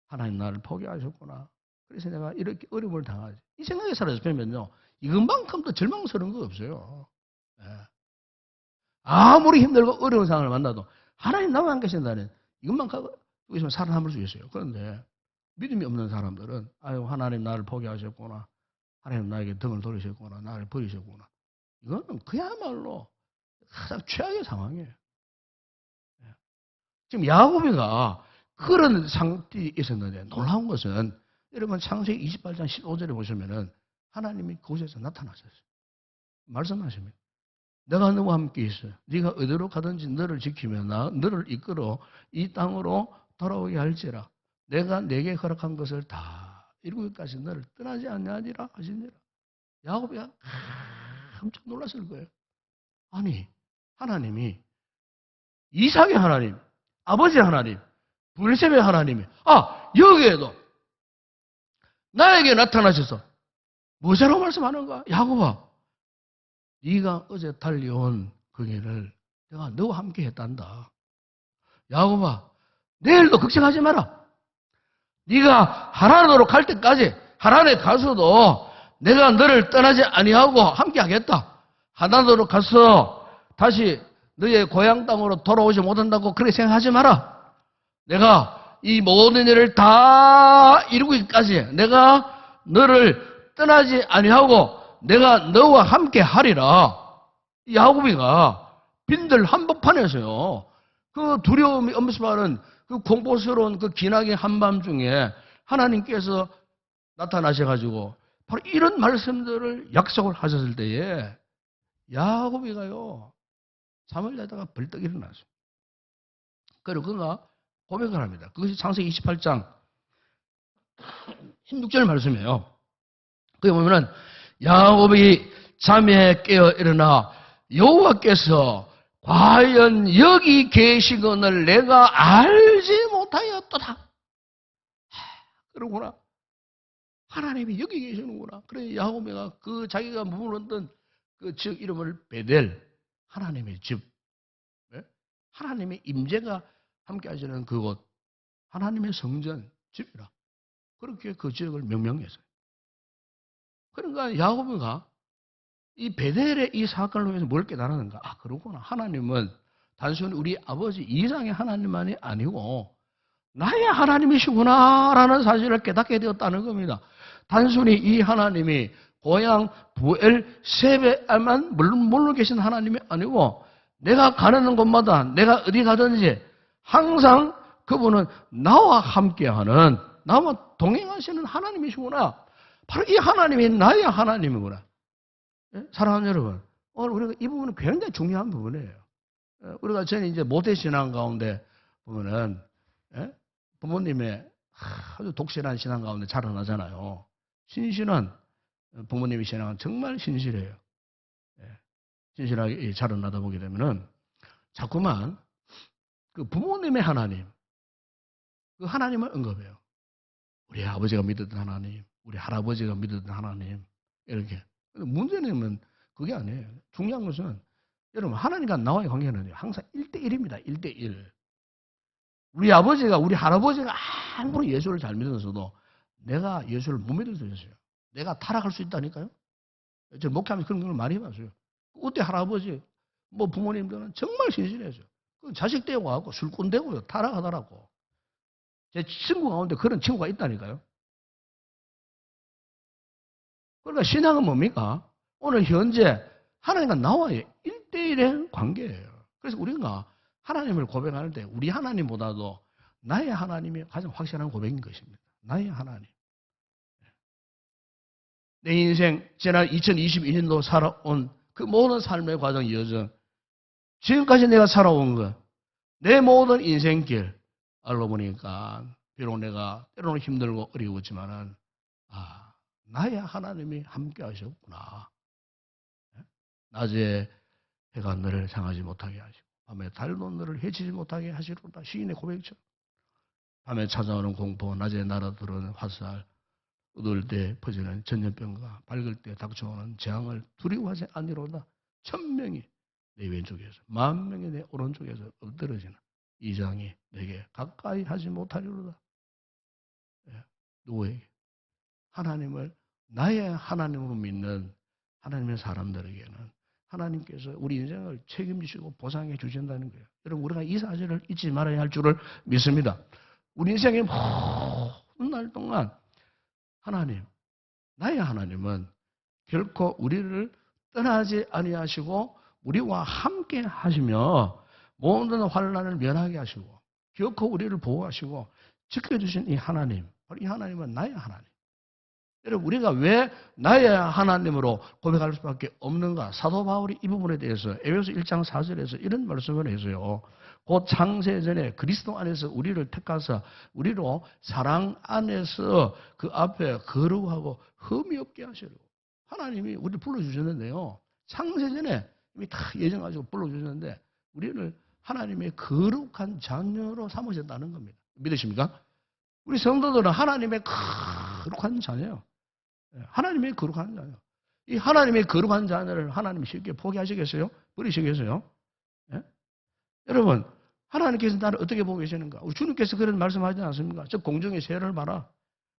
하나님 나를 포기하셨구나. 그래서 내가 이렇게 어려움을 당하지. 이 생각이 사라지면요. 이것만큼 더 절망스러운 거 없어요. 아무리 힘들고 어려운 상황을 만나도 하나님 나만 안 계신다는 이것만 갖고 있으면 살아남을 수 있어요. 그런데 믿음이 없는 사람들은 아유 하나님 나를 포기하셨구나. 하나님 나에게 등을 돌리셨구나. 나를 버리셨구나. 이거는 그야말로 가장 최악의 상황이에요. 지금 야곱이가 그런 상태에 있었는데 놀라운 것은 여러분 창세기 28장 15절에 보시면은 하나님이 그곳에서 나타나셨어요. 말씀하십니다. 내가 너와 함께 있어요. 네가 어디로 가든지 너를 지키며 너를 이끌어 이 땅으로 돌아오게 할지라. 내가 내게 허락한 것을 다 이루기까지 너를 떠나지 않냐니라 하시니라. 야곱이가 깜짝 놀랐을 거예요. 아니 하나님이 이삭의 하나님, 아버지의 하나님, 부엘세바의 하나님이 여기에도 나에게 나타나셔서 뭐라고 말씀하는가? 야곱아, 네가 어제 달려온 그 길을 내가 너와 함께 했단다. 야곱아, 내일도 걱정하지 마라. 네가 하란으로 갈 때까지 하란에 가서도 내가 너를 떠나지 아니하고 함께 하겠다. 하란으로 가서 다시 너의 고향 땅으로 돌아오지 못한다고 그렇게 생각하지 마라. 내가 이 모든 일을 다 이루기까지 내가 너를 떠나지 아니하고 내가 너와 함께 하리라. 야곱이가 빈들 한복판에서요. 그 두려움이 엄습하는 그 공포스러운 그 기나긴 한밤중에 하나님께서 나타나셔가지고 바로 이런 말씀들을 약속을 하셨을 때에 야곱이가요. 잠을 자다가 벌떡 일어났어요. 그리고 그가 고백을 합니다. 그것이 창세기 28장 16절 말씀이에요. 거기 보면은 야곱이 잠에 깨어 일어나 여호와께서 과연 여기 계시거늘 내가 알지 못하였도다. 그러구나. 하나님이 여기 계시는구나. 그래 야곱이가 그 자기가 머물렀던 그 지역 이름을 베델, 하나님의 집, 하나님의 임재가 함께 하시는 그곳, 하나님의 성전, 집이라. 그렇게 그 지역을 명명했어요. 그러니까 야곱이가 이 베델의 이 사건을 통해서 뭘 깨달았는가? 그러구나. 하나님은 단순히 우리 아버지 이상의 하나님만이 아니고 나의 하나님이시구나라는 사실을 깨닫게 되었다는 겁니다. 단순히 이 하나님이 고향 부엘세바에만 물론 계신 하나님이 아니고 내가 가는 곳마다 내가 어디 가든지 항상 그분은 나와 함께하는, 나와 동행하시는 하나님이시구나. 바로 이 하나님이 나의 하나님이구나. 예? 사랑하는 여러분, 오늘 우리가 이 부분은 굉장히 중요한 부분이에요. 우리가 저는 이제 모태신앙 가운데 보면은, 예? 부모님의 아주 독실한 신앙 가운데 자라나잖아요. 신실한 부모님의 신앙은 정말 신실해요. 예. 신실하게 자라나다 보게 되면은 자꾸만 그 부모님의 하나님, 그 하나님을 언급해요. 우리 아버지가 믿었던 하나님, 우리 할아버지가 믿었던 하나님, 이렇게. 문제는 그게 아니에요. 중요한 것은 여러분, 하나님과 나와의 관계는 항상 1대1입니다. 1대1. 우리 아버지가, 우리 할아버지가 아무리 예수를 잘 믿었어도 내가 예수를 못 믿을 수 있어요. 내가 타락할 수 있다니까요. 저 목회하면서 그런 걸 많이 해봤어요. 그때 할아버지, 뭐 부모님들은 정말 신실해서 그 자식 되고 하고 술꾼 되고요. 타락하더라고. 제 친구 가운데 그런 친구가 있다니까요. 그러니까 신앙은 뭡니까? 오늘 현재 하나님과 나와의 1대1의 관계예요. 그래서 우리가 하나님을 고백할 때 우리 하나님보다도 나의 하나님이 가장 확실한 고백인 것입니다. 나의 하나님. 내 인생 지난 2022년도 살아온 그 모든 삶의 과정 여정, 지금까지 내가 살아온 것, 내 모든 인생길 알고 보니까 비록 내가 때로는 힘들고 어려웠지만은 나의 하나님이 함께 하셨구나. 낮에 해가 너를 향하지 못하게 하시고 밤에 달도 너를 해치지 못하게 하시로다. 시인의 고백처럼. 밤에 찾아오는 공포, 낮에 날아들어오는 화살, 어두울 때 퍼지는 전염병과 밝을 때 닥쳐오는 재앙을 두려워하지 아니로다. 1000명이 내 왼쪽에서 10,000명이 내 오른쪽에서 엎드러지는 이 장이 내게 가까이 하지 못하리로다. 누구에게? 하나님을 나의 하나님으로 믿는 하나님의 사람들에게는 하나님께서 우리 인생을 책임지시고 보상해 주신다는 거예요. 여러분, 우리가 이 사실을 잊지 말아야 할 줄을 믿습니다. 우리 인생의 모든 날 동안 하나님, 나의 하나님은 결코 우리를 떠나지 아니하시고 우리와 함께 하시며 모든 환난을 면하게 하시고 결코 우리를 보호하시고 지켜주신 이 하나님, 바로 이 하나님은 나의 하나님. 여러분, 우리가 왜 나의 하나님으로 고백할 수밖에 없는가? 사도 바울이 이 부분에 대해서 에베소 1장 4절에서 이런 말씀을 해서요. 곧 창세전에 그리스도 안에서 우리를 택하사 우리로 사랑 안에서 그 앞에 거룩하고 흠이 없게 하시려고. 하나님이 우리를 불러주셨는데요. 창세전에 이미 다 예정가지고 불러주셨는데 우리를 하나님의 거룩한 자녀로 삼으셨다는 겁니다. 믿으십니까? 우리 성도들은 하나님의 거룩한 자녀예요. 하나님의 거룩한 자녀. 이 하나님의 거룩한 자녀를 하나님이 쉽게 포기하시겠어요? 버리시겠어요? 예? 여러분, 하나님께서 나를 어떻게 보고 계시는가? 우리 주님께서 그런 말씀하지 않습니까? 저 공중의 새를 봐라.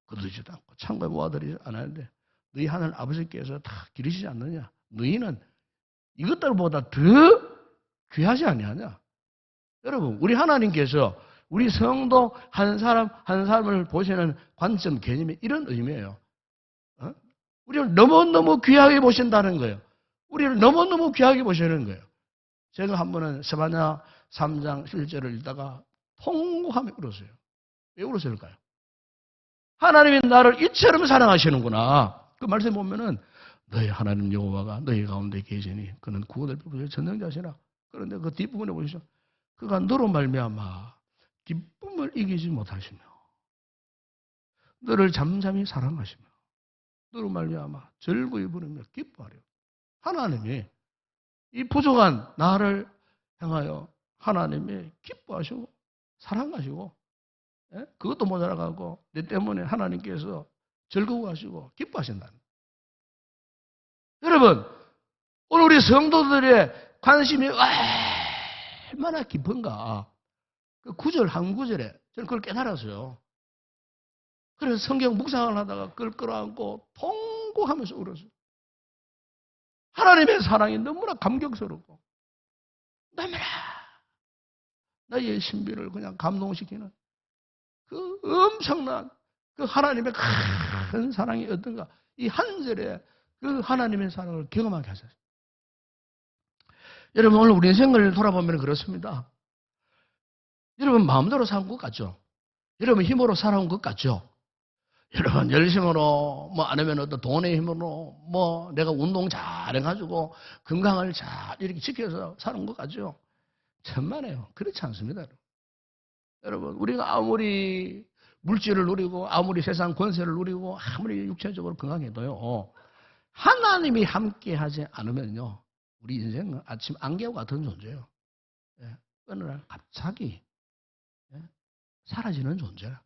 거두지도 않고 창고에 모아들이지 않았는데 너희 하늘 아버지께서 다 기르시지 않느냐? 너희는 이것들보다 더 귀하지 아니하냐? 여러분, 우리 하나님께서 우리 성도 한 사람 한 사람을 보시는 관점, 개념이 이런 의미예요. 우리를 너무너무 귀하게 보신다는 거예요. 우리를 너무너무 귀하게 보시는 거예요. 제가 한 번은 스바냐 3장 1절을 읽다가 통곡하며 울었어요. 왜 울었을까요? 하나님이 나를 이처럼 사랑하시는구나. 그 말씀에 보면은 너희 하나님 여호와가 너희 가운데 계시니 그는 구원을 베푸실 전능자시라. 그런데 그 뒷부분에 보시죠. 그가 너로 말미암아 기쁨을 이기지 못하시며 너를 잠잠히 사랑하시며 너로 말미암아 즐거이 부르며 기뻐하려. 하나님이 이 부족한 나를 향하여 하나님이 기뻐하시고 사랑하시고, 예? 그것도 모자라가고 내 때문에 하나님께서 즐거워하시고 기뻐하신다는 거예요. 여러분, 오늘 우리 성도들의 관심이 얼마나 깊은가. 그 구절 한 구절에 저는 그걸 깨달았어요. 그래서 성경 묵상을 하다가 그걸 끌어안고 통곡하면서 울었어요. 하나님의 사랑이 너무나 감격스럽고 너무나 나의 신비를 그냥 감동시키는 그 엄청난 그 하나님의 큰 사랑이 어떤가. 이 한 절에 그 하나님의 사랑을 경험하게 하셨어요. 여러분 오늘 우리 인생을 돌아보면 그렇습니다. 여러분 마음대로 산 것 같죠? 여러분 힘으로 살아온 것 같죠? 여러분 열심으로 뭐 아니면 어떤 돈의 힘으로 뭐 내가 운동 잘 해가지고 건강을 잘 이렇게 지켜서 사는 것 같죠? 천만에요. 그렇지 않습니다. 여러분 우리가 아무리 물질을 누리고 아무리 세상 권세를 누리고 아무리 육체적으로 건강해도요. 하나님이 함께하지 않으면요. 우리 인생은 아침 안개와 같은 존재예요. 예, 어느 날 갑자기 사라지는 존재야.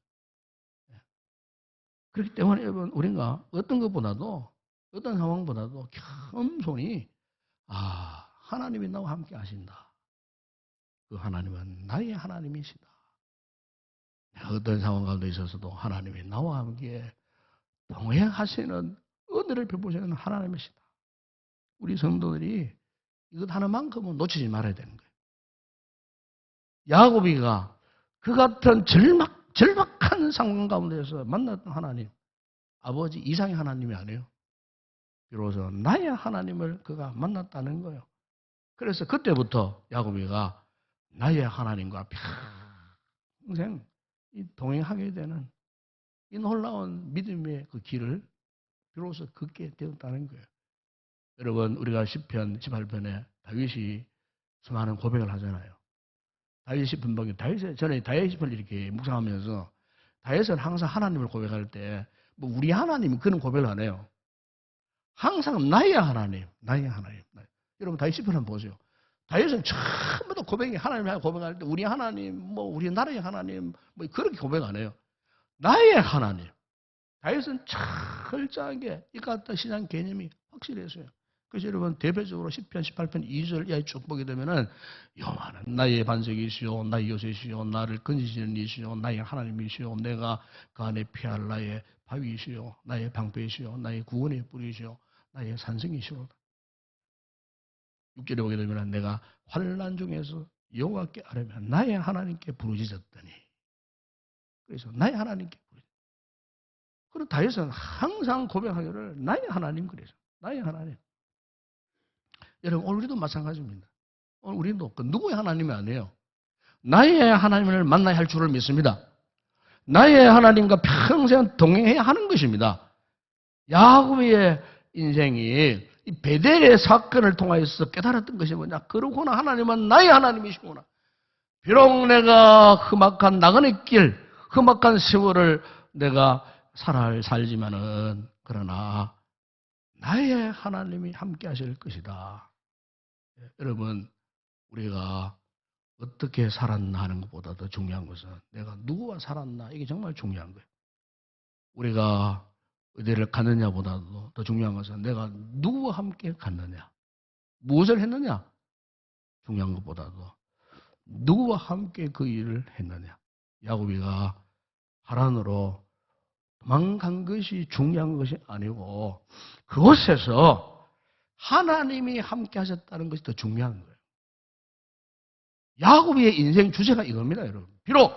그렇기 때문에 여러분 우리가 어떤 것보다도 어떤 상황보다도 겸손히 하나님이 나와 함께 하신다. 그 하나님은 나의 하나님이시다. 내가 어떤 상황 가운데 있어서도 하나님이 나와 함께 동행하시는 은혜를 베푸시는 하나님이시다. 우리 성도들이 이것 하나만큼은 놓치지 말아야 되는 거예요. 야고비가 그 같은 절박한 상황 가운데서 만났던 하나님, 아버지 이상의 하나님이 아니에요. 비로소 나의 하나님을 그가 만났다는 거예요. 그래서 그때부터 야고비가 나의 하나님과 평생 동행하게 되는 이 놀라운 믿음의 그 길을 비로소 걷게 되었다는 거예요. 여러분 우리가 시편 18편에 다윗이 수많은 고백을 하잖아요. 다윗 시편방에 전에 다윗 시편을 이렇게 묵상하면서 다윗은 항상 하나님을 고백할 때 뭐 우리 하나님이 그런 고백을 안 해요. 항상 나의 하나님, 나의 하나님. 여러분 다윗 시편 한번 보세요. 다윗은 처음부터 고백이 하나님을 고백할 때 우리 하나님, 뭐 우리 나라의 하나님, 뭐 그렇게 고백 안 해요. 나의 하나님. 다윗은 철저하게 이 같은 신앙 개념이 확실했어요. 그래서 여러분 대표적으로 시편 18편 2절 이하에 쭉 보게 되면은 여호와는 나의 반석이시오 나의 요새시오 나를 건지시는 이시오 나의 하나님이시오 내가 그 안에 피할 나의 바위이시오 나의 방패이시오 나의 구원의 뿌리시오 나의 산성이시오. 6절에 보게 되면 내가 환난 중에서 여호와께 아뢰며 나의 하나님께 부르짖었더니 그래서 나의 하나님께 부르짖었더니 그리고 다윗은 항상 고백하기를 나의 하나님 그래서 나의 하나님. 여러분 오늘 우리도 마찬가지입니다. 오늘 우리도 그 누구의 하나님이 아니에요. 나의 하나님을 만나야 할 줄을 믿습니다. 나의 하나님과 평생 동행해야 하는 것입니다. 야고보의 인생이 이 베델의 사건을 통하여서 깨달았던 것이 뭐냐. 그러구나 하나님은 나의 하나님이시구나. 비록 내가 험악한 나그네 길, 험악한 세월을 내가 살지만은 그러나 나의 하나님이 함께 하실 것이다. 여러분 우리가 어떻게 살았나 하는 것보다 더 중요한 것은 내가 누구와 살았나 이게 정말 중요한 거예요. 우리가 어디를 갔느냐보다도 더 중요한 것은 내가 누구와 함께 갔느냐 무엇을 했느냐 중요한 것보다도 누구와 함께 그 일을 했느냐. 야고보가 하란으로 도망간 것이 중요한 것이 아니고 그곳에서 하나님이 함께 하셨다는 것이 더 중요한 거예요. 야고보의 인생 주제가 이겁니다, 여러분. 비록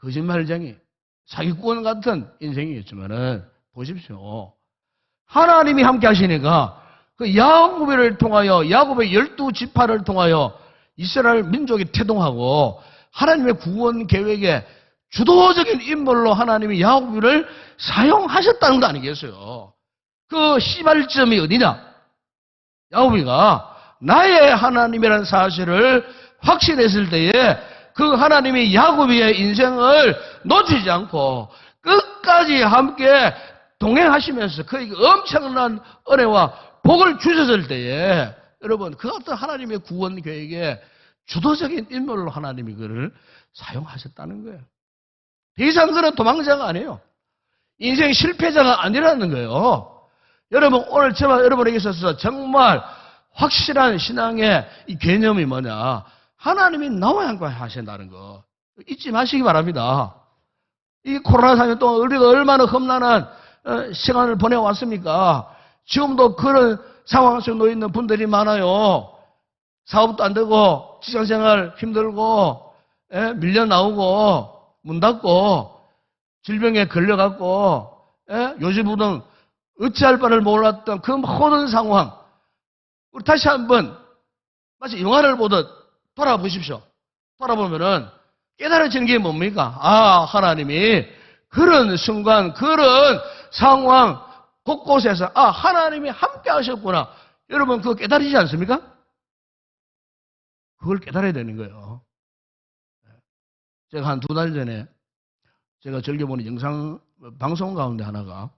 거짓말쟁이, 사기꾼 같은 인생이었지만은 보십시오. 하나님이 함께 하시니까 그 야고보를 통하여 야고보의 12지파를 통하여 이스라엘 민족이 태동하고 하나님의 구원 계획에 주도적인 인물로 하나님이 야고보를 사용하셨다는 거 아니겠어요? 그 시발점이 어디냐? 야고보가 나의 하나님이라는 사실을 확신했을 때에 그 하나님이 야고보의 인생을 놓치지 않고 끝까지 함께 동행하시면서 그에게 엄청난 은혜와 복을 주셨을 때에 여러분 그 어떤 하나님의 구원 계획에 주도적인 인물로 하나님이 그를 사용하셨다는 거예요. 더 이상 그는 도망자가 아니에요. 인생 실패자가 아니라는 거예요. 여러분 오늘 제가 여러분에게 있어서 정말 확실한 신앙의 이 개념이 뭐냐. 하나님이 나와 함께 하신다는 거 잊지 마시기 바랍니다. 이 코로나 상황 동안 우리가 얼마나 험난한 시간을 보내왔습니까? 지금도 그런 상황 속에 놓여 있는 분들이 많아요. 사업도 안 되고 직장생활 힘들고 밀려 나오고 문 닫고 질병에 걸려갖고 요지부동 어찌할 바를 몰랐던 그 모든 상황 우리 다시 한번 마치 영화를 보듯 돌아보십시오. 돌아보면은 깨달아지는 게 뭡니까? 아, 하나님이 그런 순간, 그런 상황 곳곳에서 아, 하나님이 함께 하셨구나. 여러분 그거 깨달으시지 않습니까? 그걸 깨달아야 되는 거예요. 제가 한 2달 전에 제가 즐겨보는 영상 방송 가운데 하나가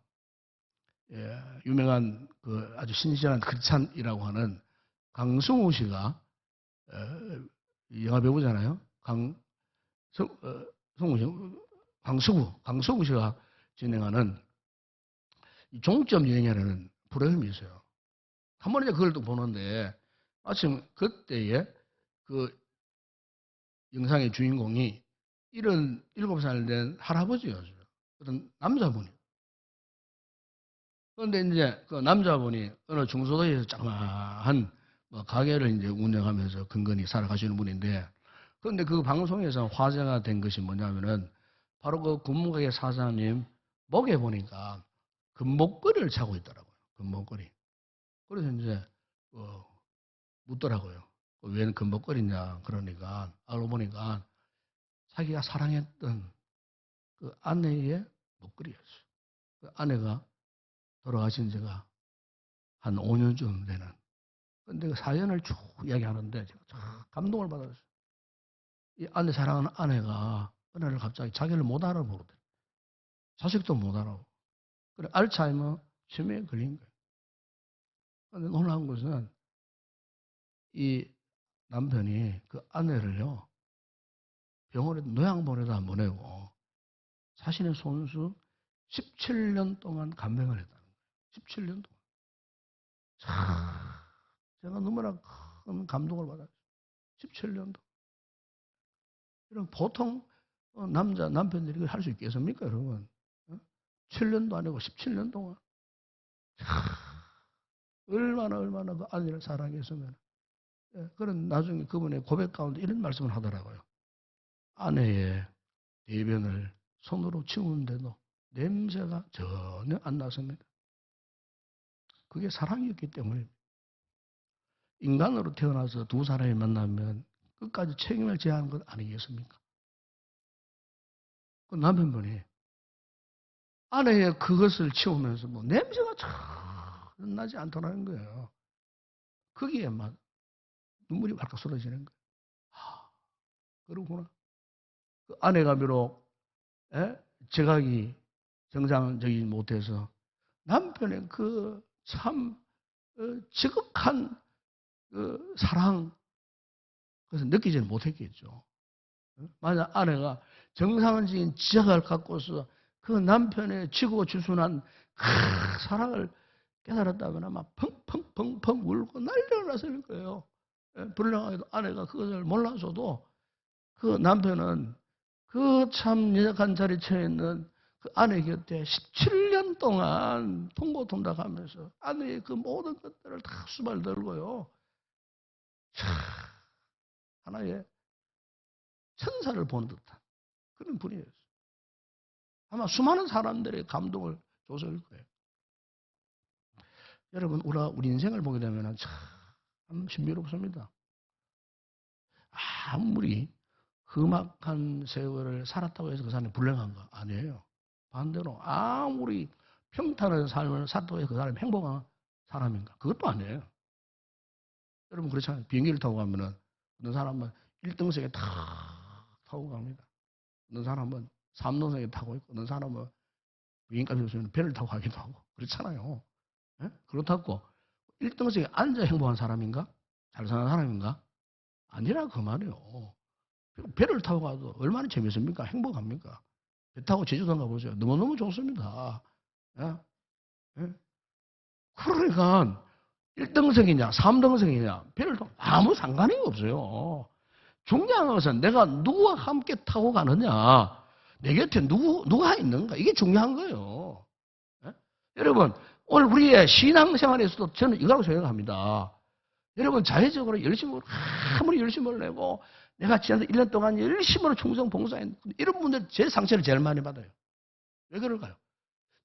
유명한 그 아주 신실한 크리스찬이라고 하는 강승우 씨가 영화 배우잖아요. 강승우 씨가 진행하는 종점 여행이라는 프로그램이 있어요. 한 번에 그걸 또 보는데 마침 그때에 그 영상의 주인공이 77살 된 할아버지였어요. 어떤 남자분이. 그런데 이제 그 남자분이 어느 중소도시에서 조그마한 가게를 이제 운영하면서 근근히 살아가시는 분인데, 그런데 그 방송에서 화제가 된 것이 뭐냐면은 바로 그 군무가게 사장님 목에 보니까 금목걸이를 차고 있더라고요. 금목걸이. 그래서 이제 묻더라고요. 왜 금목걸이냐 그러니까 알고 보니까 자기가 사랑했던 그 아내의 목걸이였어요. 그 아내가 돌아가신 지가 한 5년쯤 되는. 근데 그 사연을 쭉 이야기하는데 제가 참 감동을 받았어요. 이 아내 사랑하는 아내가 어느 날 갑자기 자기를 못 알아보거든. 자식도 못 알아보고. 그래 알츠하이머 치매에 걸린 거예요. 근데 놀라운 것은 이 남편이 그 아내를요 병원에 노양보내도 안 보내고 자신의 손수 17년 동안 간병을 했다는 거예요. 17년 동안. 참, 제가 너무나 큰 감동을 받았어요. 17년 동안. 이런 보통 남편들이 할 수 있겠습니까, 여러분? 7년도 아니고 17년 동안. 참, 얼마나 그 아내를 사랑했으면. 그런 나중에 그분의 고백 가운데 이런 말씀을 하더라고요. 아내의 대변을 손으로 치우는데도 냄새가 전혀 안 났습니다. 그게 사랑이었기 때문입니다. 인간으로 태어나서 두 사람이 만나면 끝까지 책임을 져야 하는 것 아니겠습니까? 그 남편분이 아내의 그것을 치우면서 뭐 냄새가 참 나지 않더라는 거예요. 거기에 막 눈물이 발칵 쏟아지는 거예요. 그러구나. 그 아내가 비록 지각이 정상적이지 못해서 남편의 그 참 지극한 그 사랑, 그것을 느끼지는 못했겠죠. 만약 아내가 정상적인 지각을 갖고서 그 남편의 지고지순한 사랑을 깨달았다면 아마 펑펑펑펑 울고 난리가 났을 거예요. 불량하게도 아내가 그것을 몰라서도 그 남편은 그 참 연약한 자리에 처해 있는 그 아내 곁에 17년 동안 통고통닭하면서 아내의 그 모든 것들을 다 수발 들고요. 참 하나의 천사를 본 듯한 그런 분이었어요. 아마 수많은 사람들의 감동을 줬을 거예요. 여러분, 우리 인생을 보게 되면 참 신비롭습니다. 아무리 험악한 세월을 살았다고 해서 그 사람이 불행한 거 아니에요. 반대로 아무리 평탄한 삶을 살았다고 해서 그 사람이 행복한 사람인가? 그것도 아니에요. 여러분 그렇잖아요. 비행기를 타고 가면은 어떤 사람은 1등석에 탁 타고 갑니다. 어떤 사람은 3등석에 타고 있고 어떤 사람은 비행값이 없으면 배를 타고 가기도 하고 그렇잖아요. 그렇다고 1등석에 앉아 행복한 사람인가? 잘 사는 사람인가? 아니라 그 말이에요. 배를 타고 가도 얼마나 재밌습니까? 행복합니까? 배 타고 제주도 가보세요. 너무너무 좋습니다. 예? 예? 그러니까 1등석이냐 3등석이냐 배를 타고 아무 상관이 없어요. 중요한 것은 내가 누구와 함께 타고 가느냐, 내 곁에 누가 있는가, 이게 중요한 거예요. 예? 여러분 오늘 우리의 신앙생활에서도 저는 이거라고 생각합니다. 여러분 자의적으로 열심히 아무리 열심을 내고 내가 지난 1년 동안 열심으로 충성 봉사했는데 이런 분들 제 상처를 제일 많이 받아요. 왜 그럴까요?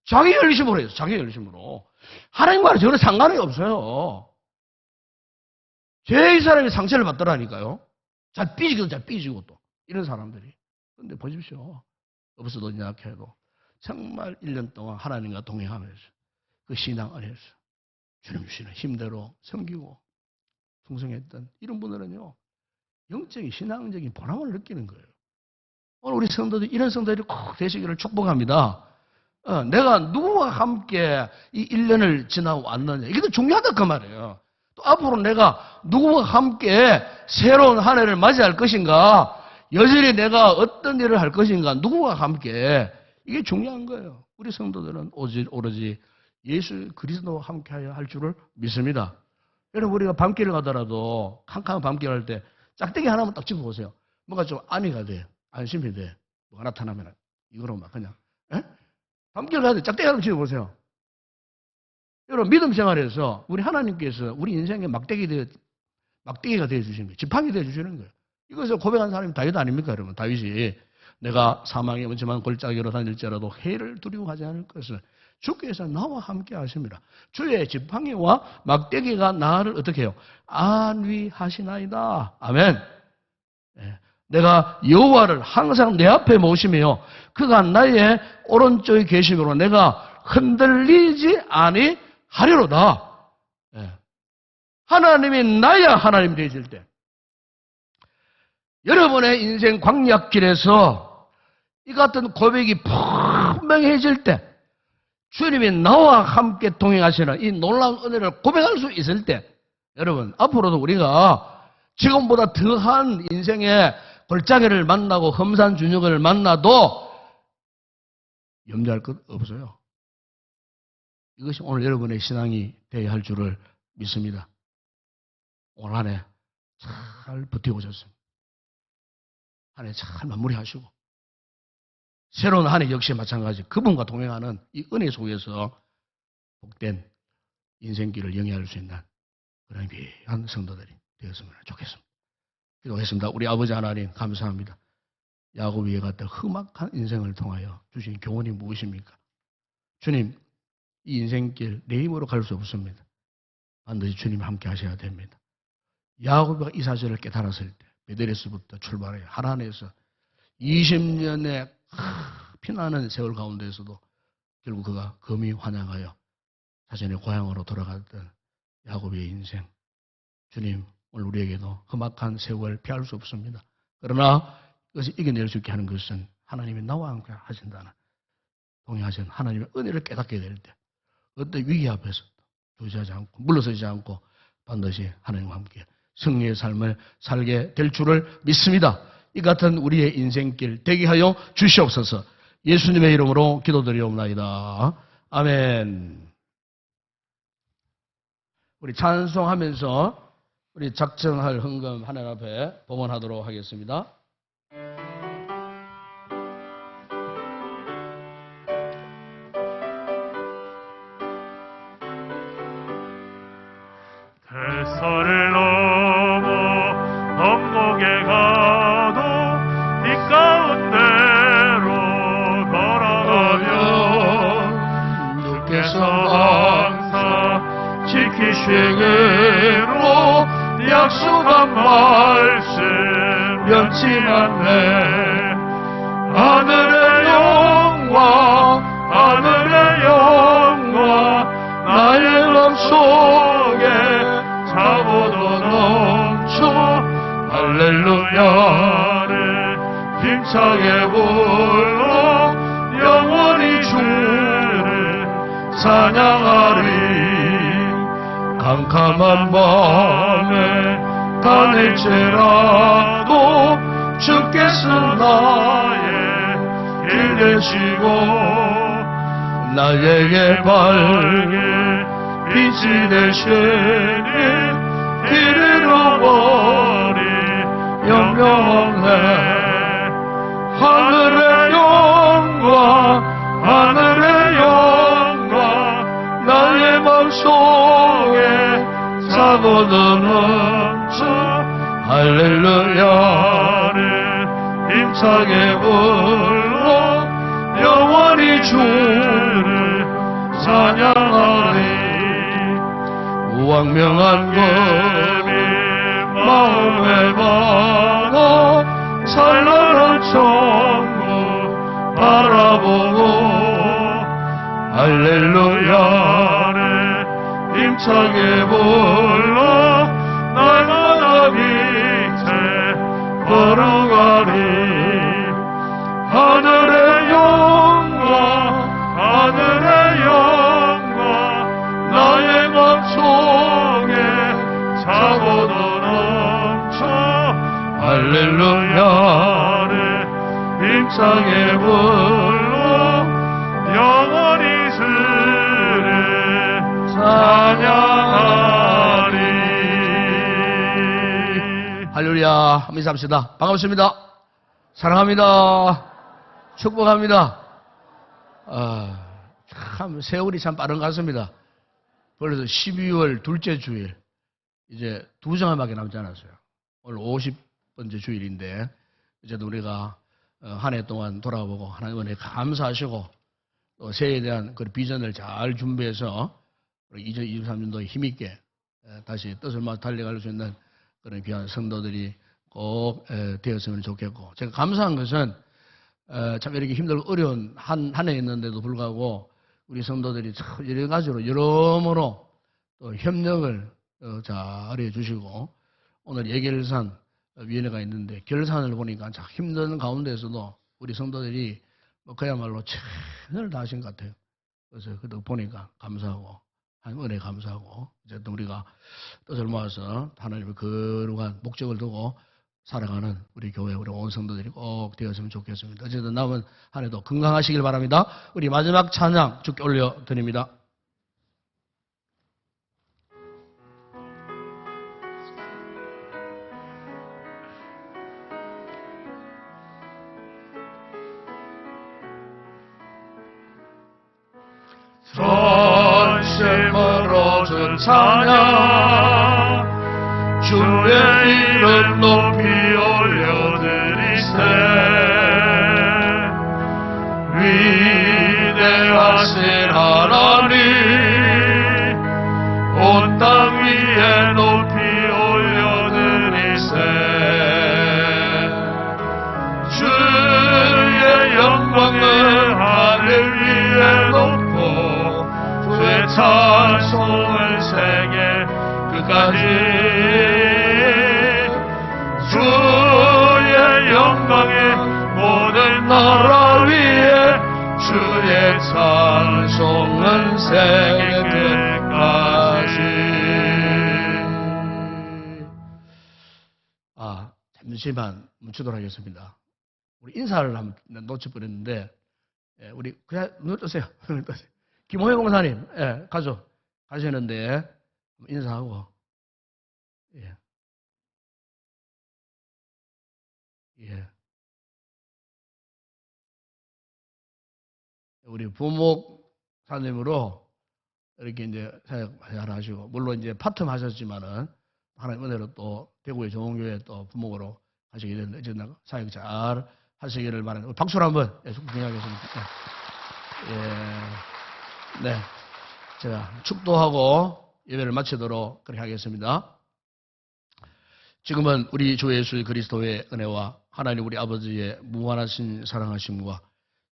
자기 열심으로 해요. 자기 열심으로. 하나님과는 전혀 상관이 없어요. 제일 이 사람이 상처를 받더라니까요. 잘 삐지고 또. 이런 사람들이. 그런데 보십시오. 없어도 약해도 정말 1년 동안 하나님과 동행하면서 그 신앙 안에서 주님 주시는 힘대로 섬기고 충성했던 이런 분들은요. 영적인 신앙적인 보람을 느끼는 거예요. 오늘 우리 성도들 이런 성도들이 꼭 되시기를 축복합니다. 내가 누구와 함께 이 1년을 지나왔느냐. 이게 더 중요하다 그 말이에요. 또 앞으로 내가 누구와 함께 새로운 한 해를 맞이할 것인가. 여전히 내가 어떤 일을 할 것인가. 누구와 함께. 이게 중요한 거예요. 우리 성도들은 오로지 예수 그리스도와 함께하여 할 줄을 믿습니다. 여러분 우리가 밤길을 가더라도 캄캄한 밤길 할 때 짝대기 하나만 딱 집어보세요. 뭔가 좀 안위가 돼. 안심이 돼. 뭐가 나타나면 이거로 막 그냥. 밤길 가야 돼. 짝대기 하나만 집어보세요. 여러분 믿음 생활에서 우리 하나님께서 우리 인생의 막대기가 되어주시는 거예요. 지팡이 되어주시는 거예요. 이것을 고백한 사람이 다윗 아닙니까 여러분. 다윗이 내가 사망의 원침한 골짜기로 다닐지라도 해를 두려워하지 않을 것을 주께서 나와 함께 하십니다. 주의 지팡이와 막대기가 나를 어떻게 해요? 안위하시나이다. 아멘. 내가 여호와를 항상 내 앞에 모시며 그가 나의 오른쪽에 계심으로 내가 흔들리지 아니하리로다. 하나님이 나야 하나님 되실 때 여러분의 인생 광약길에서 이 같은 고백이 분명해질 때 주님이 나와 함께 동행하시는 이 놀라운 은혜를 고백할 수 있을 때 여러분 앞으로도 우리가 지금보다 더한 인생의 골짜기를 만나고 험산 준역을 만나도 염려할 것 없어요. 이것이 오늘 여러분의 신앙이 되어야 할 줄을 믿습니다. 오늘 한 해 잘 버티고셨습니다. 한 해 잘 마무리하시고 새로운 한 해 역시 마찬가지 그분과 동행하는 이 은혜 속에서 복된 인생길을 영위할 수 있는 그런 귀한 성도들이 되었으면 좋겠습니다. 기도했습니다. 우리 아버지 하나님 감사합니다. 야곱이 같은 험악한 인생을 통하여 주신 교훈이 무엇입니까? 주님, 이 인생길 내 힘으로 갈 수 없습니다. 반드시 주님이 함께 하셔야 됩니다. 야곱이 이 사실을 깨달았을 때 베델에서부터 출발해 하란에서 20년의 피나는 세월 가운데에서도 결국 그가 금이 환영하여 자신의 고향으로 돌아갔던 야곱의 인생. 주님, 오늘 우리에게도 험악한 세월 피할 수 없습니다. 그러나 이것을 이겨낼 수 있게 하는 것은 하나님이 나와 함께 하신다는 동행하신 하나님의 은혜를 깨닫게 될 때 어떤 위기 앞에서 조시하지 않고 물러서지 않고 반드시 하나님과 함께 승리의 삶을 살게 될 줄을 믿습니다. 이 같은 우리의 인생길 되게 하여 주시옵소서. 예수님의 이름으로 기도드리옵나이다. 아멘. 우리 찬송하면서 우리 작정할 헌금 하나님 앞에 봉헌하도록 하겠습니다. 대서를 넘어 엄곡에 가도 네 가운데로 걸어가면 주께서 항상 지키시기로 약속한 말씀 변치 않네. 하늘의 영광 하늘의 영광 나의 맘속에 차고도 넘쳐 할렐루야를 힘차게 불러 영원히 주를 찬양하리. 캄캄한 밤에 다닐지라도 주께서 나의 길 되시고 나에게 밝게 빛이 되시니 잃어버리 영영없네. 하늘의 영광 하늘의 영광 나의 맘속에 차고도 넘쳐 할렐루야를 힘차게 불러 영원히 주를 찬양하리. 무왕명한 금이 찬란한 천국 바라보고 할렐루야를 힘차게 불러 날마다 빛에 걸어가리 하늘의 영광 하늘의 영광 나의 맘속에 차고도 넘쳐 할렐루야를 힘차게 불러 영원히 주를 찬양하리. 할렐루야. 한번 인사합시다. 반갑습니다. 사랑합니다. 축복합니다. 참 세월이 참 빠른 것 같습니다. 벌써 12월 둘째 주일, 이제 2주간밖에 남지 않았어요. 오늘 50번째 주일인데 이제도 우리가 한 해 동안 돌아보고 하나님 은혜 감사하시고 또 새해에 대한 그 비전을 잘 준비해서 2023년도 힘있게 다시 뜻을 맞춰 달려갈 수 있는 그런 귀한 성도들이 꼭 되었으면 좋겠고, 제가 감사한 것은 참 이렇게 힘들고 어려운 한 해였는데도 불구하고 우리 성도들이 참 여러 가지로 여러모로 또 협력을 잘 해주시고, 오늘 예결산 위원회가 있는데 결산을 보니까 참 힘든 가운데서도 우리 성도들이 그야말로 최선을 다하신 것 같아요. 그래서 그도 보니까 감사하고 하나님 은혜 감사하고, 어쨌든 우리가 뜻을 모아서 하나님의 거룩한 목적을 두고 살아가는 우리 교회 우리 온 성도들이 꼭 되었으면 좋겠습니다. 어쨌든 남은 한 해도 건강하시길 바랍니다. 우리 마지막 찬양 주께 올려드립니다. 전세 멀어진 찬양 주의 이름 높이 올려드리세 위대하신 하나님 온 땅 위에 높이 올려드리세 주의 영광을 하늘 위에 높고 주의 찬송을 세계 끝까지 주의 영광의 모든 나라 위에 주의 찬송은 세계 끝까지. 잠시만 멈추도록 하겠습니다. 우리 인사를 한번 놓쳐버렸는데, 우리 그냥 눈을 뜨세요. 김호영 공사님, 가시는데 인사하고, 우리 부목사님으로 이렇게 이제 사역 하시고, 물론 이제 파트너 하셨지만은 하나님 은혜로 또 대구의 좋은 교회 또 부목으로 하시게 됐는데, 이제 사역 잘 하시기를 바랍니다. 박수로 한번 축복하겠습니다. 네, 제가 축도하고 예배를 마치도록 그렇게 하겠습니다. 지금은 우리 주 예수 그리스도의 은혜와 하나님 우리 아버지의 무한하신 사랑하심과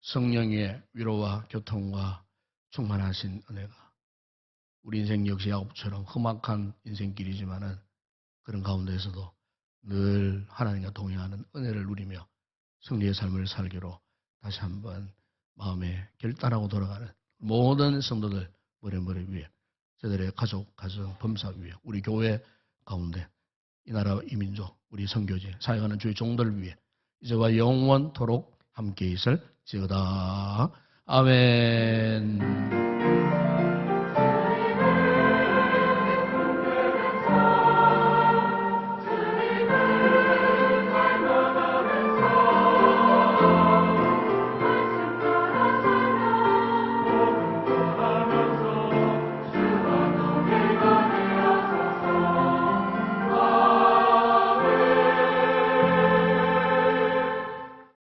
성령의 위로와 교통과 충만하신 은혜가 우리 인생 역시 야곱처럼 험악한 인생길이지만은 그런 가운데에서도 늘 하나님과 동행하는 은혜를 누리며 승리의 삶을 살기로 다시 한번 마음에 결단하고 돌아가는 모든 성도들 머리 위에, 저들의 가족, 가정, 범사 위에, 우리 교회 가운데 이 나라 이 민족, 우리 선교지 사역하는 주의 종들 위에 이제와 영원토록 함께 있을지어다. 아멘.